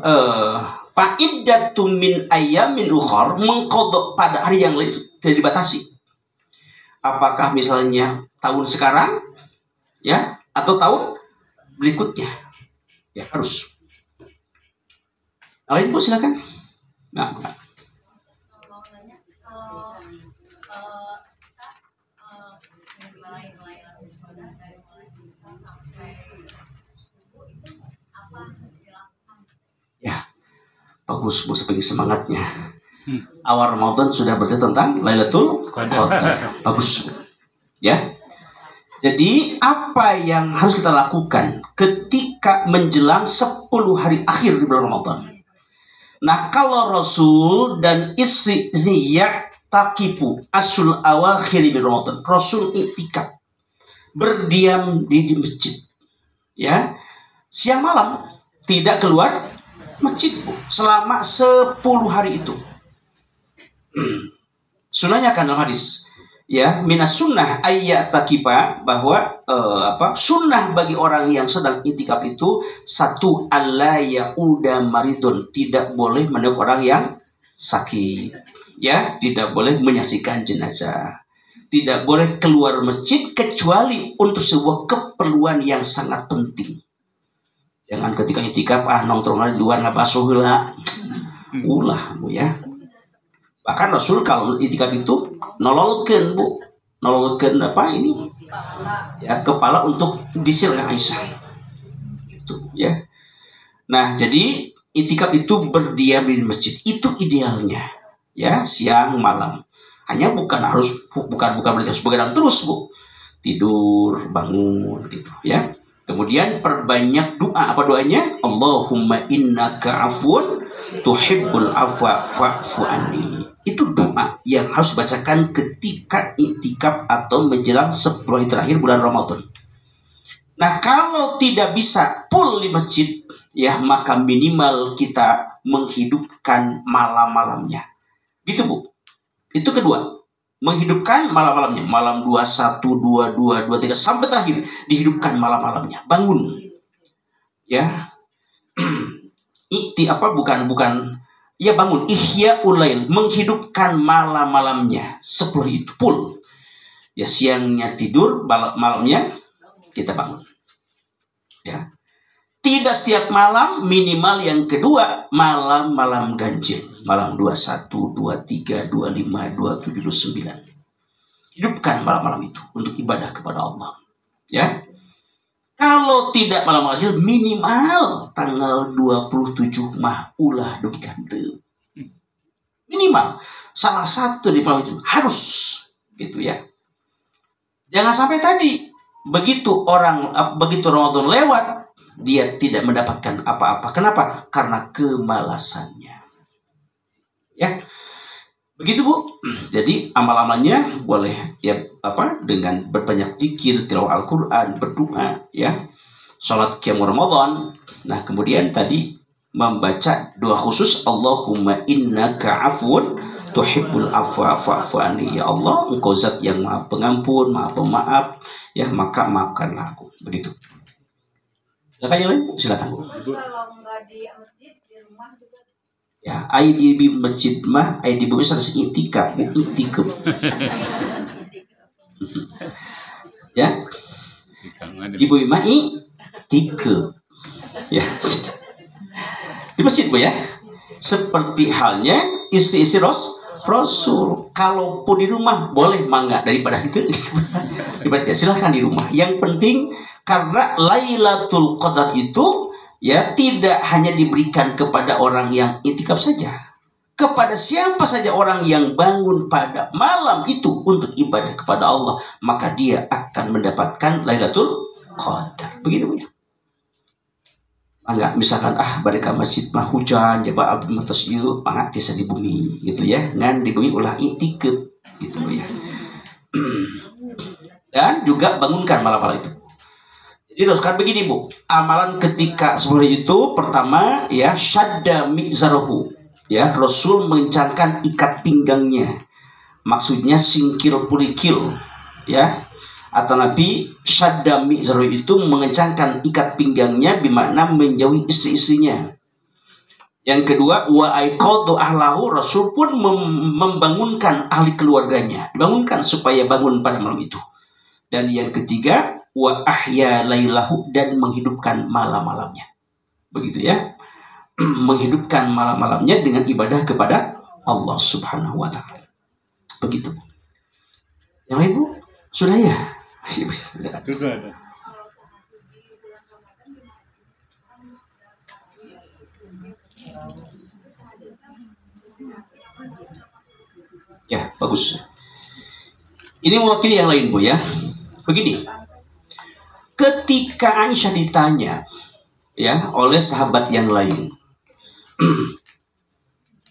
fa'iddatun min ayyamin ukhar, mengqadha pada hari yang lain tidak dibatasi. Apakah misalnya tahun sekarang ya atau tahun berikutnya. Ya, harus. Lain Bu silakan. Nah, Mau nanya, kalau kita dari mulai bisa sampai subuh itu apa dilakukan? ya, bagus Bu, sebagai semangatnya. Awal Ramadan sudah bercerita tentang Lailatul Qadar. Bagus. Ya. Jadi apa yang harus kita lakukan ketika menjelang 10 hari akhir di bulan Ramadan? Nah, kalau Rasul dan istri takifu asul awakhir di Ramadan, Rasul iktikaf, berdiam di masjid, ya, siang malam, tidak keluar masjid selama 10 hari itu. Sunnahnya kan dalam hadis, ya, minas sunnah ayat takifa, bahwa sunnah bagi orang yang sedang itikaf itu satu, alla yauda maridun, tidak boleh menengok orang yang sakit, ya, tidak boleh menyaksikan jenazah, tidak boleh keluar masjid kecuali untuk sebuah keperluan yang sangat penting. Jangan ketika itikaf nongkrong di luar ngabasuh heula, ulah Bu ya. Bahkan Rasul kalau itikaf itu nololkeun Bu, nololkeun apa ini? Ya, kepala untuk disilkan Aisyah. Itu ya. Nah, jadi itikaf itu berdiam di masjid. Itu idealnya. Ya, siang malam. Hanya bukan berarti harus begadang terus, Bu. Tidur, bangun gitu ya. Kemudian perbanyak doa. Apa doanya? Allahumma innaka afun tuhibbul afwa fa'fu anni. Itu doa yang harus dibacakan ketika iktikaf atau menjelang 10 hari terakhir bulan Ramadan. Nah, kalau tidak bisa full di masjid, ya maka minimal kita menghidupkan malam-malamnya. Gitu, Bu. Itu kedua. Menghidupkan malam-malamnya. Malam 21, 22, 23 sampai terakhir dihidupkan malam-malamnya. Bangun. Ya. Ya bangun, ihya ulail, menghidupkan malam-malamnya 10 itu full. Ya, siangnya tidur, malamnya kita bangun. Ya. Tidak setiap malam, minimal yang kedua malam-malam ganjil. Malam 21, 23, 25, 27, 29. Hidupkan malam-malam itu untuk ibadah kepada Allah. Ya. Kalau tidak malam ganjil, minimal tanggal 27 mah ulah dugikan teu. Minimal salah satu di malam itu harus gitu ya. Jangan sampai tadi begitu Ramadan lewat dia tidak mendapatkan apa-apa. Kenapa? Karena kemalasannya. Ya. Begitu, Bu. Jadi amal-amalnya boleh ya dengan berbanyak zikir, tilawah Al-Qur'an, berdoa ya. Salat qiyamul Ramadan. Nah, kemudian tadi membaca doa khusus Allahumma innaka afun tuhibbul afwa fa'fu anni. Ya Allah, Engkau zat yang Maha Pengampun, Maha Pemaaf, ya maka maafkanlah aku. Begitu. Silakan yang lain, silakan, Bu. Kalau nggak di masjid, di rumah juga. Ya, di masjid mah, di bumi harus itikaf, itikaf. Ya, di bumi mah itikaf. Ya, di masjid, Bu ya. Seperti halnya istri-istri Rasul. Kalaupun di rumah boleh mangga, daripada itu. Silahkan di rumah. Yang penting karena Lailatul Qadar itu ya tidak hanya diberikan kepada orang yang itikaf saja. Kepada siapa saja orang yang bangun pada malam itu untuk ibadah kepada Allah, maka dia akan mendapatkan Lailatul Qadar. Begitu ya. Enggak misalkan mereka masjid mah hujan coba abdi matos ieu mangga tiasa di bumi gitu ya. Ngan di bumi ulah itikaf gitu ya. Dan juga bangunkan malam-malam itu. Jadi teruskan begini, Bu. Amalan ketika sebelum itu pertama ya syadda mizarahu. Ya, Rasul mengencangkan ikat pinggangnya. Maksudnya singkil purikil ya. Atau Nabi syadda mizarahu itu mengencangkan ikat pinggangnya bermakna menjauhi istri-istrinya. Yang kedua wa aiqadhu ahlahu, Rasul pun membangunkan ahli keluarganya. Dibangunkan supaya bangun pada malam itu. Dan yang ketiga wa ahya lailahu, dan menghidupkan malam-malamnya. Begitu ya. Menghidupkan malam-malamnya dengan ibadah kepada Allah Subhanahu wa taala. Begitu. Yang lain, Bu? Sudah ya? Ya, bagus. Ini mewakili yang lain, Bu ya. Begini. Ketika Aisyah ditanya ya oleh sahabat yang lain,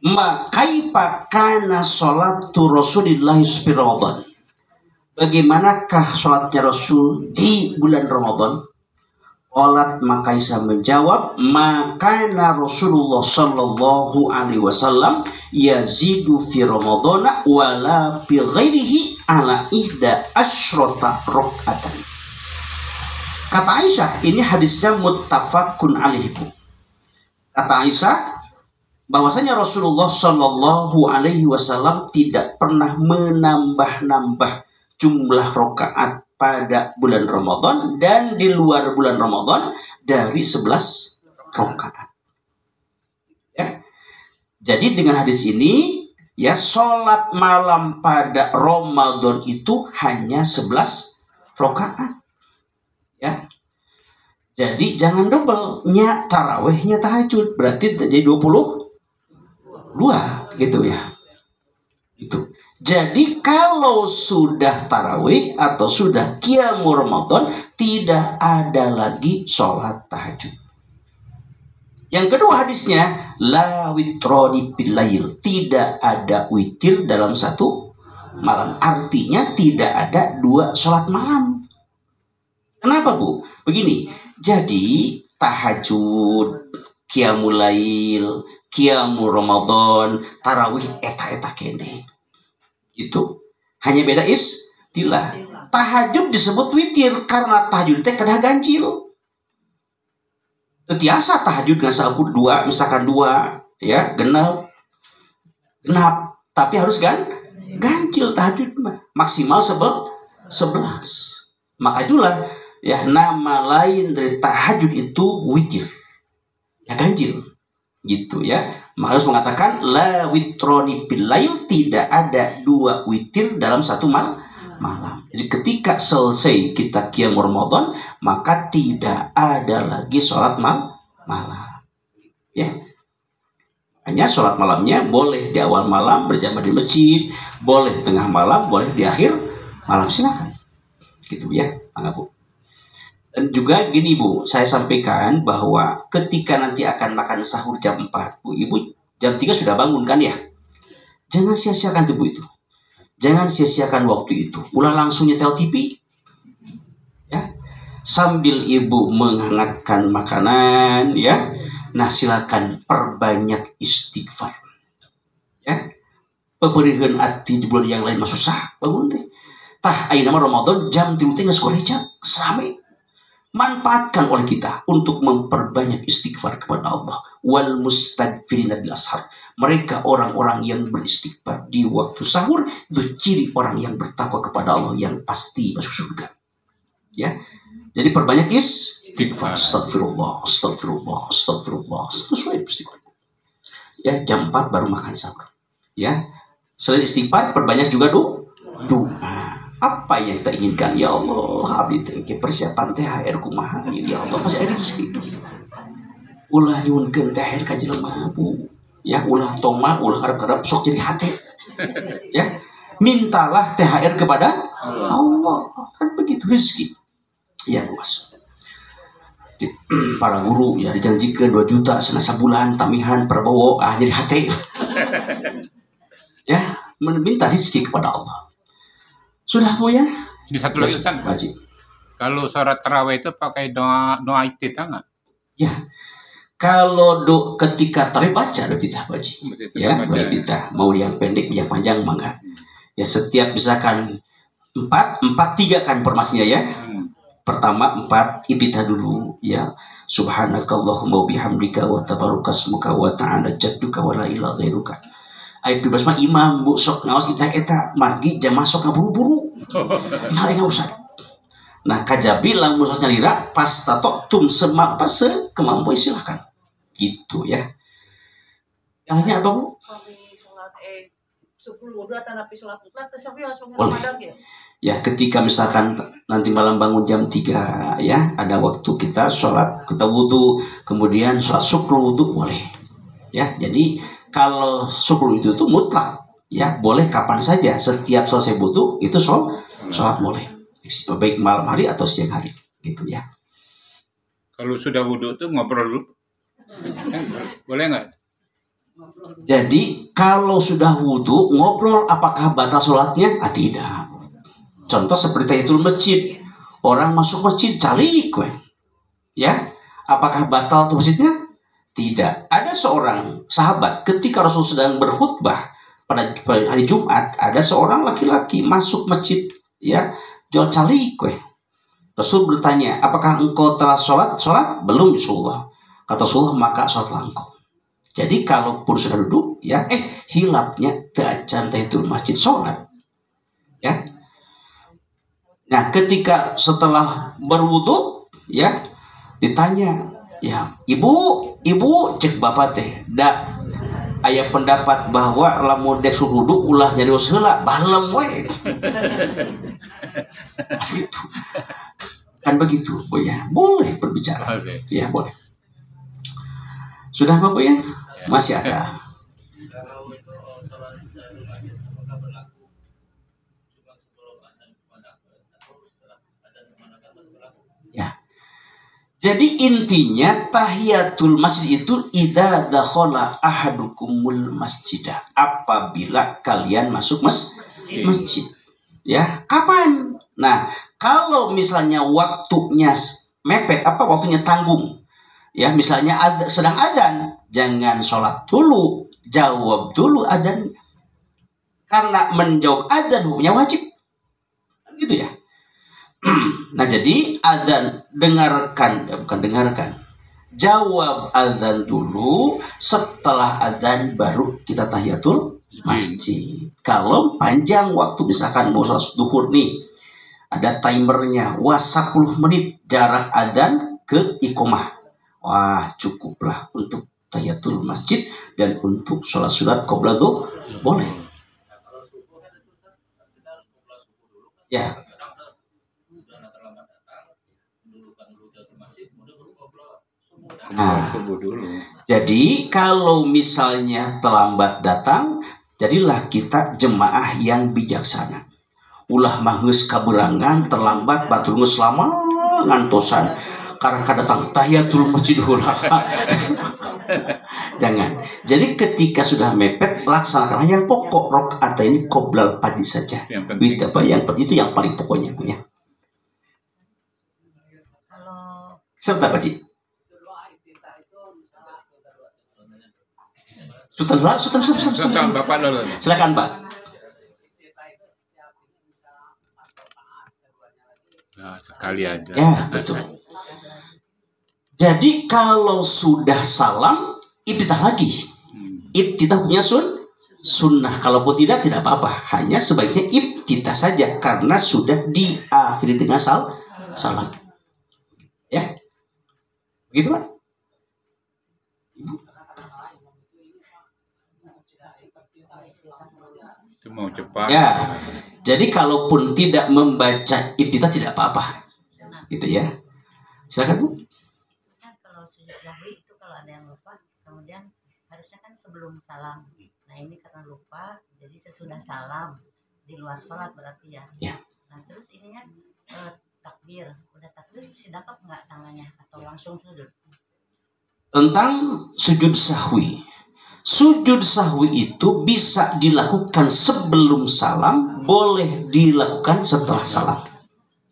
ma kaifa kana sholatu Rasulillah fi Ramadan? Bagaimanakah sholatnya Rasul di bulan Ramadan? Qalat, maka Aisyah menjawab, makana Rasulullah sallallahu alaihi wasallam yazidu fi Ramadana wala bi ghairihi ala ihda asyrata rakaatan. Kata Aisyah, ini hadisnya muttafaqun alaihi. Kata Aisyah bahwasanya Rasulullah sallallahu alaihi wasallam tidak pernah menambah-nambah jumlah rakaat pada bulan Ramadan dan di luar bulan Ramadan dari 11 rakaat. Ya. Jadi dengan hadis ini ya sholat malam pada Ramadan itu hanya 11 rakaat. Ya. Jadi jangan double, nya tarawihnya tahajud, berarti jadi 22 gitu ya. Itu. Jadi kalau sudah tarawih atau sudah qiyamul Ramadan, tidak ada lagi sholat tahajud. Yang kedua hadisnya, la witroni bilail, tidak ada witir dalam satu malam. Artinya tidak ada 2 sholat malam. Kenapa, Bu? Begini, jadi tahajud, qiyamul lail, qiyamul Ramadan, tarawih eta-eta kene. Itu hanya beda istilah. Tahajud disebut witir karena tahajud teh kedah ganjil. Tiasa tahajud nggak ukur 2, misalkan 2 ya genap, tapi harus ganjil tahajud maksimal 11. Maka itulah ya nama lain dari tahajud itu witir, ya ganjil gitu ya. Maka harus mengatakan la witroni bilail, tidak ada 2 witir dalam satu malam. Jadi ketika selesai kita qiyamul Ramadan, maka tidak ada lagi sholat malam. Ya. Hanya sholat malamnya boleh di awal malam berjamaah di masjid, boleh tengah malam, boleh di akhir malam, silakan. Gitu ya, Mangga Bu. Dan juga gini Bu, saya sampaikan bahwa ketika nanti akan makan sahur jam 4, Bu, Ibu jam 3 sudah bangun kan ya? Jangan sia-siakan tubuh itu. Jangan sia-siakan waktu itu. Ulah langsung nyetel TV. Ya. Sambil Ibu menghangatkan makanan ya. Nah, silakan perbanyak istighfar. Ya. Peberihan hati di bulan yang lain mah susah bangun teh. Tah ayeuna mah Ramadan jam 3 teh geus goreja, serame. Manfaatkan oleh kita untuk memperbanyak istighfar kepada Allah. Wal mustaghfirina bil ashar. Mereka orang-orang yang beristighfar di waktu sahur, itu ciri orang yang bertakwa kepada Allah yang pasti masuk surga. Ya. Jadi perbanyak istighfar. Astagfirullah, astagfirullah, astagfirullah. Sesuai istighfar. Ya, jam 4 baru makan sahur. Ya. Selain istighfar, perbanyak juga doa. Apa yang kita inginkan, ya Allah, abdi teh persiapan THR kumaha, ya Allah, pasti ada rezeki. Ulah nyuwunkeun THR ka jelema, Bu. Ya, ulah toma, ulah harap-harap sok jadi hate. Ya, mintalah THR kepada Allah. Kan begitu rezeki. Ya, Mas. Para guru ya dijanjikan 2 juta senasa bulan tamihan Prabowo, jadi hate. Ya, meminta rezeki kepada Allah. Sudah Bu ya? Di satu lagi Ustaz. Kalau sholat tarawih itu pakai doa iftitah nggak? Ya. Kalau ketika tarawih baca iftitah Pak Haji. Ya, iftitah. Mau yang pendek, yang panjang mangga. Ya, setiap misalkan 4 3 kan informasinya ya. Pertama 4 iftitah dulu ya. Subhanakallahumma bihamdika wa tabarakasmuka wa ta'ala jadduka wa la ilaha ghairuka. Ayo bebas mah imam Bu sok ngaos kita eta margi jamaah sok ngaburu-buru. Nah, ini usah. Nah, kajabi lamun sos nyalira pas tato tum kemampuan silakan. Gitu ya. Yang lainnya apa Bu? Kami sholat sepuluh wudhu atau napi sholat mutlak tapi harus boleh. Ya, ketika misalkan nanti malam bangun jam 3 ya, ada waktu kita sholat, kita wudhu, kemudian sholat syukur wudhu boleh. Ya, jadi kalau syukur itu mutlak, ya boleh kapan saja, setiap selesai wudhu itu sholat boleh, baik malam hari atau siang hari, gitu ya. Kalau sudah wudhu tuh ngobrol dulu, boleh nggak? Jadi kalau sudah wudhu ngobrol, apakah batal sholatnya? Tidak. Contoh seperti itu masjid, orang masuk masjid calik, ya, apakah batal tuh masjidnya? Tidak. Ada seorang sahabat ketika Rasul sedang berkhutbah pada hari Jumat, ada seorang laki-laki masuk masjid ya, jual calik Rasul bertanya, apakah engkau telah sholat? Belum Rasulullah. Kata Rasulullah, maka sholatlah engkau. Jadi kalaupun sudah duduk ya, hilapnya ta'ajan tahiyatul masjid sholat. Ya. Nah, ketika setelah berwudu ya, ditanya, ya, ibu cek bapak teh aya pendapat bahwa lamun dek surudu ulah nyarios heula balem we. Gitu. Kan begitu, Bu ya. Boleh berbicara. Oke. Ya, boleh. Sudah Bapak ya? Masih ada. Ya. Jadi intinya tahiyatul masjid itu idza dakhala ahadukumul masjidah. Apabila kalian masuk masjid. Ya, kapan? Nah, kalau misalnya waktunya mepet, waktunya tanggung, ya misalnya sedang adzan, jangan sholat dulu, jawab dulu adzan, karena menjawab adzan hukumnya wajib, gitu ya. Nah jadi adzan jawab adzan dulu, setelah adzan baru kita tahiyatul masjid. Kalau panjang waktu, misalkan mau sholat duhur nih, ada timernya, 10 menit jarak adzan ke iqomah. Wah, cukuplah untuk tahiyatul masjid dan untuk sholat qobliyah tuh boleh. Ya. Nah, jadi kalau misalnya terlambat datang, jadilah kita jemaah yang bijaksana. Ulah manggeus kaberangan terlambat batur geus lama ngantosan karena datang tahiyatul masjid ulah. Jangan. Jadi ketika sudah mepet laksanakan yang pokok rakaat ini qoblal fajr saja. Yang penting itu yang paling pokoknya ya. Kalau sebentar Pak Ji. Sultan, Bapak dulu. Silakan Pak. Nah, sekali aja. Ya, betul. Jadi kalau sudah salam, ibtidah lagi. Ibtidah punya sunnah. Kalaupun tidak apa-apa. Hanya sebaiknya ibtidah saja karena sudah diakhiri dengan salam. Ya, begitu Pak. Itu mau cepat. Ya, jadi kalaupun tidak membaca ibtidah tidak apa-apa, gitu ya. Silakan Bu. Kalau sujud sahwi itu kalau ada yang lupa, kemudian harusnya kan sebelum salam. Nah ini karena lupa, jadi sesudah salam di luar sholat berarti ya. Ya. Nah terus ininya takbir, udah takbir sedekap nggak tangannya atau langsung sujud? Tentang sujud sahwi. Sujud sahwi itu bisa dilakukan sebelum salam, boleh dilakukan setelah salam.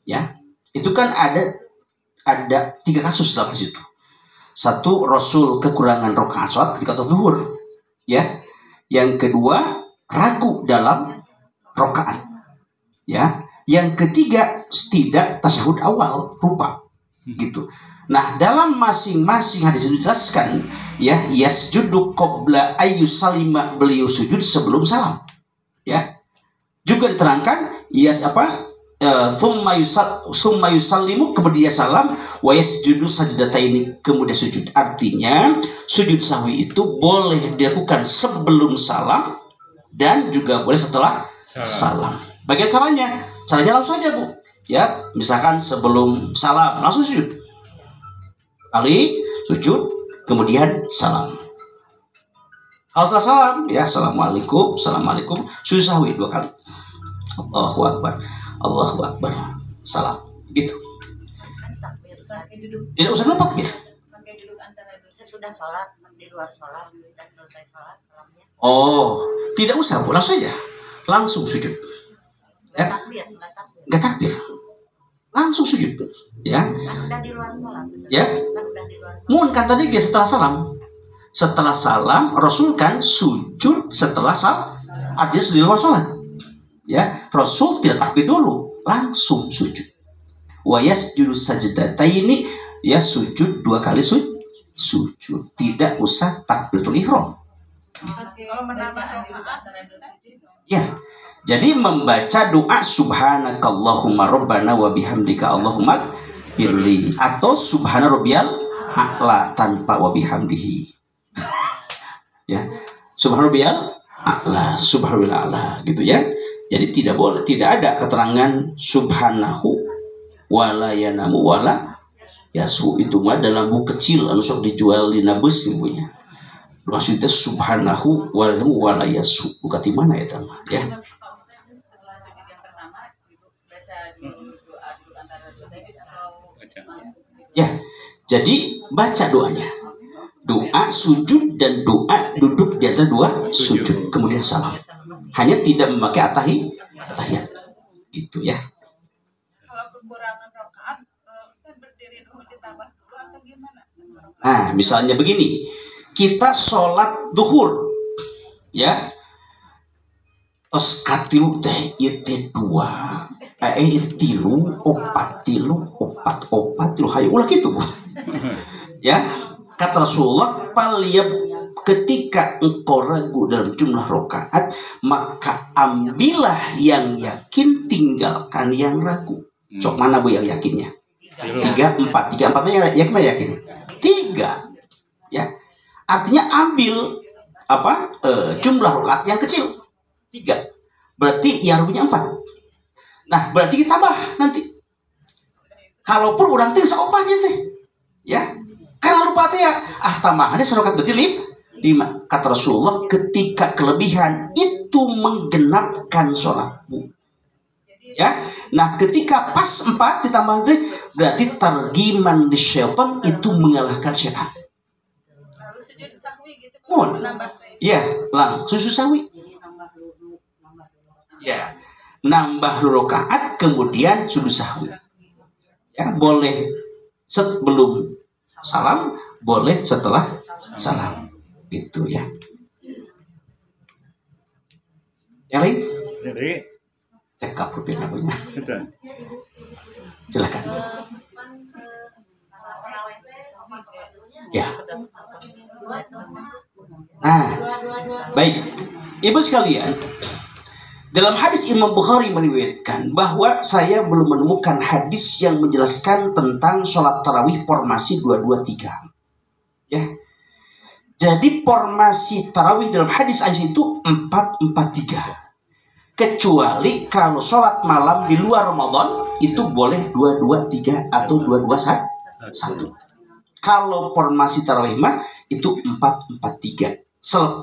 Ya, itu kan ada 3 kasus dalam situ. 1, Rasul kekurangan rakaat sholat ketika zuhur. Ya. Yang kedua, ragu dalam rakaat. Ya. Yang ketiga, tidak tasyahud awal, lupa. Gitu. Nah, dalam masing-masing hadis itu dijelaskan, ya, yasjudu qabla ayyusalima, beliau sujud sebelum salam. Ya. Juga diterangkan, summa yusallimu, kemudian salam, wa yasjudu sajdataini, kemudian sujud. Artinya, sujud sahwi itu boleh dilakukan sebelum salam dan juga boleh setelah salam. Bagaimana caranya? Caranya langsung saja, Bu. Ya, misalkan sebelum salam langsung sujud. Kali sujud, kemudian salam. Kalau setelah salam, ya assalamualaikum, sujud sahwi 2 kali. Allahu Akbar, salam. Gitu. Tidak usah dulu takbir. Sesudah sholat, di luar sholat, kita selesai sholat, salamnya. Oh, tidak usah, Bu, langsung saja, langsung sujud. Ya. Nggak takbir. Langsung sujud, ya. Kan udah di luar sholat. Ya. Mungkin kan tadi dia setelah salam. Setelah salam, Rasul kan sujud setelah salam. Artinya di luar sholat. Ya, Rasul tidak takbir dulu, langsung sujud. Wa yasjudu sajdataini, ya sujud 2 kali sujud. Tidak usah takbiratul ihram. Kalau menambah doa Ya. Jadi membaca doa subhanakallahumma rabbana wa bihamdika Allahumma firli, atau subhana rabbiyal a'la tanpa wa bihamdihi. Ya. Subhanarabbiyal a'la, subhanarabbiyal a'la gitu ya. Jadi tidak boleh, tidak ada keterangan subhanahu wala yanamu wala yasu, itu mah dalam buku kecil anu sok dijual di nabus ibunya. Maksudnya subhanahu wala yanamu wala yasu. Bukan di mana itu ya. Setelah sujud yang pertama, Ibu baca doa dulu antara sujud atau Ya, jadi baca doanya. Doa sujud dan doa duduk di antara dua sujud, kemudian salam. Hanya tidak memakai atahiyat. Gitu ya. kalau kekurangan rakaat, Ustaz berdiri dulu ditambah dulu atau gimana? Nah, misalnya begini. Kita sholat duhur. Ya. Tos katilu teh itu dua. Itu tilu, opat tilu hayu ulah gitu. Ya. Kata Rasulullah, ketika engkau ragu dalam jumlah rakaat, maka ambillah yang yakin, tinggalkan yang ragu. Cok mana bu yang yakinnya? 3, 4 nya yakin? 3. Ya, artinya ambil jumlah rakaat yang kecil 3. Berarti yang ruginya 4. Nah, berarti kita tambah nanti. Kalaupun orang tinggal seopah aja teh, ya. Karena lupa teh ya, tambahannya serokat berarti 5. Kata Rasulullah, ketika kelebihan itu menggenapkan sholatmu. Ya, nah ketika pas 4 ditambah teh, berarti targiman di syaitan itu mengalahkan setan. Lalu sujud sahwi gitu Mohon. nambah. Ya, langsung sawi. Ya, nambah rakaat kemudian sujud sahwi. Ya, boleh sebelum salam, boleh setelah salam. Gitu ya. Yang lain? Jadi Cekap rupiah punya. sudah. Silakan. Ya. Nah, baik. Ibu sekalian, dalam hadis Imam Bukhari meriwayatkan bahwa saya belum menemukan hadis yang menjelaskan tentang sholat tarawih formasi 2-2-3. Ya. Jadi formasi tarawih dalam hadis Aisyah itu 4-4-3. Kecuali kalau sholat malam di luar Ramadan itu boleh 2-2-3 atau 2-2-1. Kalau formasi tarawih mah itu 4-4-3.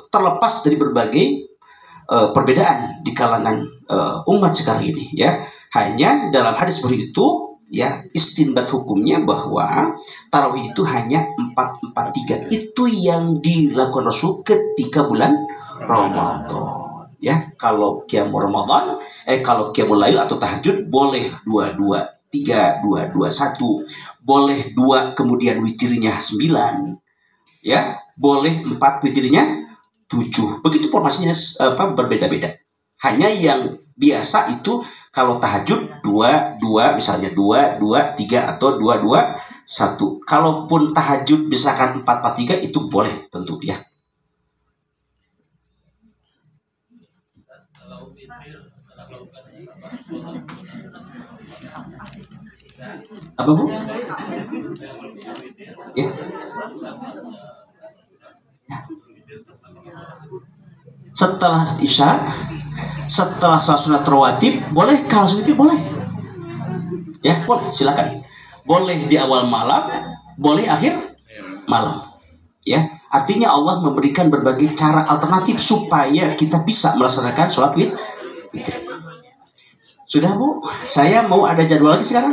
Terlepas dari berbagai perbedaan di kalangan umat sekarang ini, ya. Hanya dalam hadis seperti itu, ya, istinbat hukumnya bahwa tarawih itu hanya 4-4-3. Itu yang dilakukan Rasul ketika bulan Ramadan. Ya, kalau qiyamul Ramadan, kalau qiyamul lail atau tahajud boleh 2-2-3, 2-2-1, boleh 2 kemudian witirnya 9, ya, boleh 4 witirnya 7. Begitu formasinya berbeda-beda. Hanya yang biasa itu kalau tahajud 2-2, misalnya 2-2-3 atau 2-2-1. Kalaupun tahajud misalkan 4-4-3 itu boleh tentu ya. Apa bu? Ya. Setelah isya, setelah sholat sunat rawatib, boleh kalau sunat boleh. Ya, boleh, silakan. Boleh di awal malam, boleh akhir malam. Ya, artinya Allah memberikan berbagai cara alternatif supaya kita bisa melaksanakan sholat witir. Sudah bu, saya mau ada jadwal lagi sekarang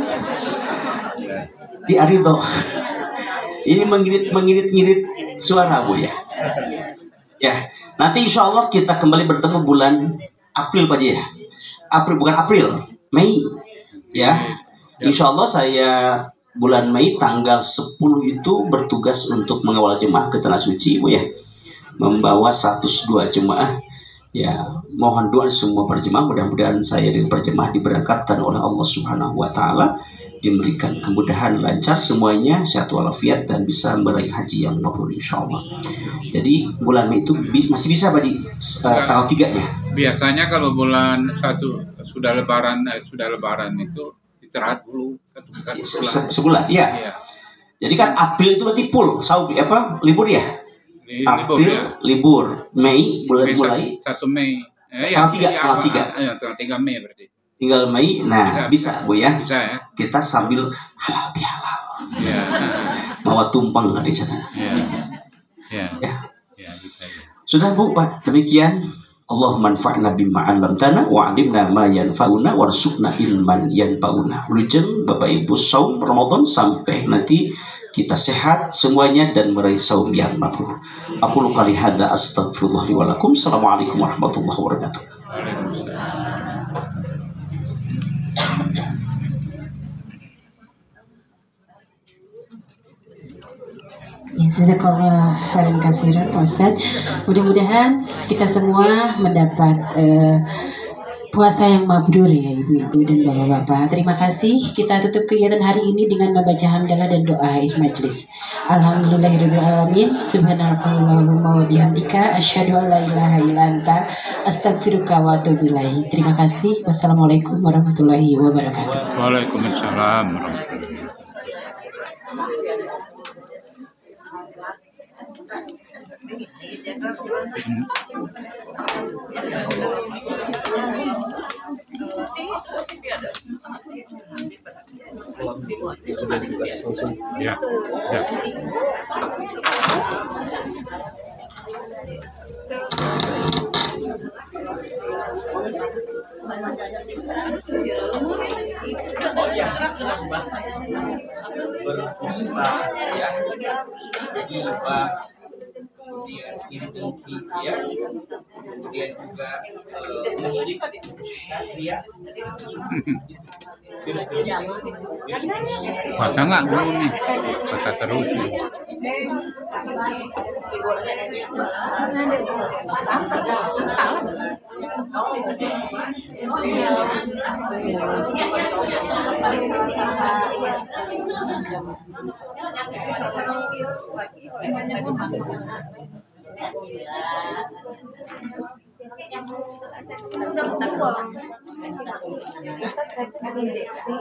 di Arido. Ini mengirit suara bu ya. Ya, nanti insya Allah kita kembali bertemu bulan April Pak ya. April, Mei. Ya, insya Allah saya bulan Mei tanggal 10 itu bertugas untuk mengawal jemaah ke Tanah Suci bu ya. Membawa 102 jemaah. Ya, mohon doa semua para jemaah, mudah-mudahan saya dan para jemaah diberangkatkan oleh Allah Subhanahu wa taala, diberikan kemudahan, lancar semuanya, sehat walafiat dan bisa meraih haji yang mabrur insyaallah. Jadi bulan Mei itu masih bisa Pak Ji, tanggal 3-nya. Biasanya kalau bulan 1 sudah lebaran itu istirahat dulu Sebulan, ya. Iya. Jadi kan April itu berarti full, libur ya. April libur, Mei mulai 1 Mei. tanggal 3. Tanggal 3 Mei berarti. Tinggal Mei. Nah, bisa Bu ya. Bisa ya. Kita sambil halal bihalal. Ya. Bawa tumpeng di sana. Ya. Ya. Ya, bisa ya. Sudah Bu, Pak. Demikian. Allahumma anfa'na bima 'allamtana wa 'allimna ma yanfa'una warzuqna ilman yanfa'una. Lujeng Bapak Ibu saum Ramadan sampai nanti kita sehat semuanya dan meraih saum yang mabrur. Aku kali hada astagfirullah li wa lakum. Assalamualaikum warahmatullahi wabarakatuh. Ya, jazakallah khairan katsiran Pak Ustadz. Mudah-mudahan kita semua mendapat puasa yang mabrur ya ibu-ibu dan bapak-bapak. Terima kasih. Kita tutup kegiatan hari ini dengan membaca hamdalah dan doa akhir majelis. Alhamdulillahirabbil alamin. Subhanakallahumma wa bihamdika asyhadu an la ilaha illa anta astaghfiruka wa atubu ilaik. Terima kasih. Wassalamualaikum warahmatullahi wabarakatuh. Waalaikumsalam warahmatullahi. Ya, ya. Kemudian inti ya, kemudian juga musik ya. Puasa nggak dulu nih? Puasa terus nih. Ustaz, saya injeksi.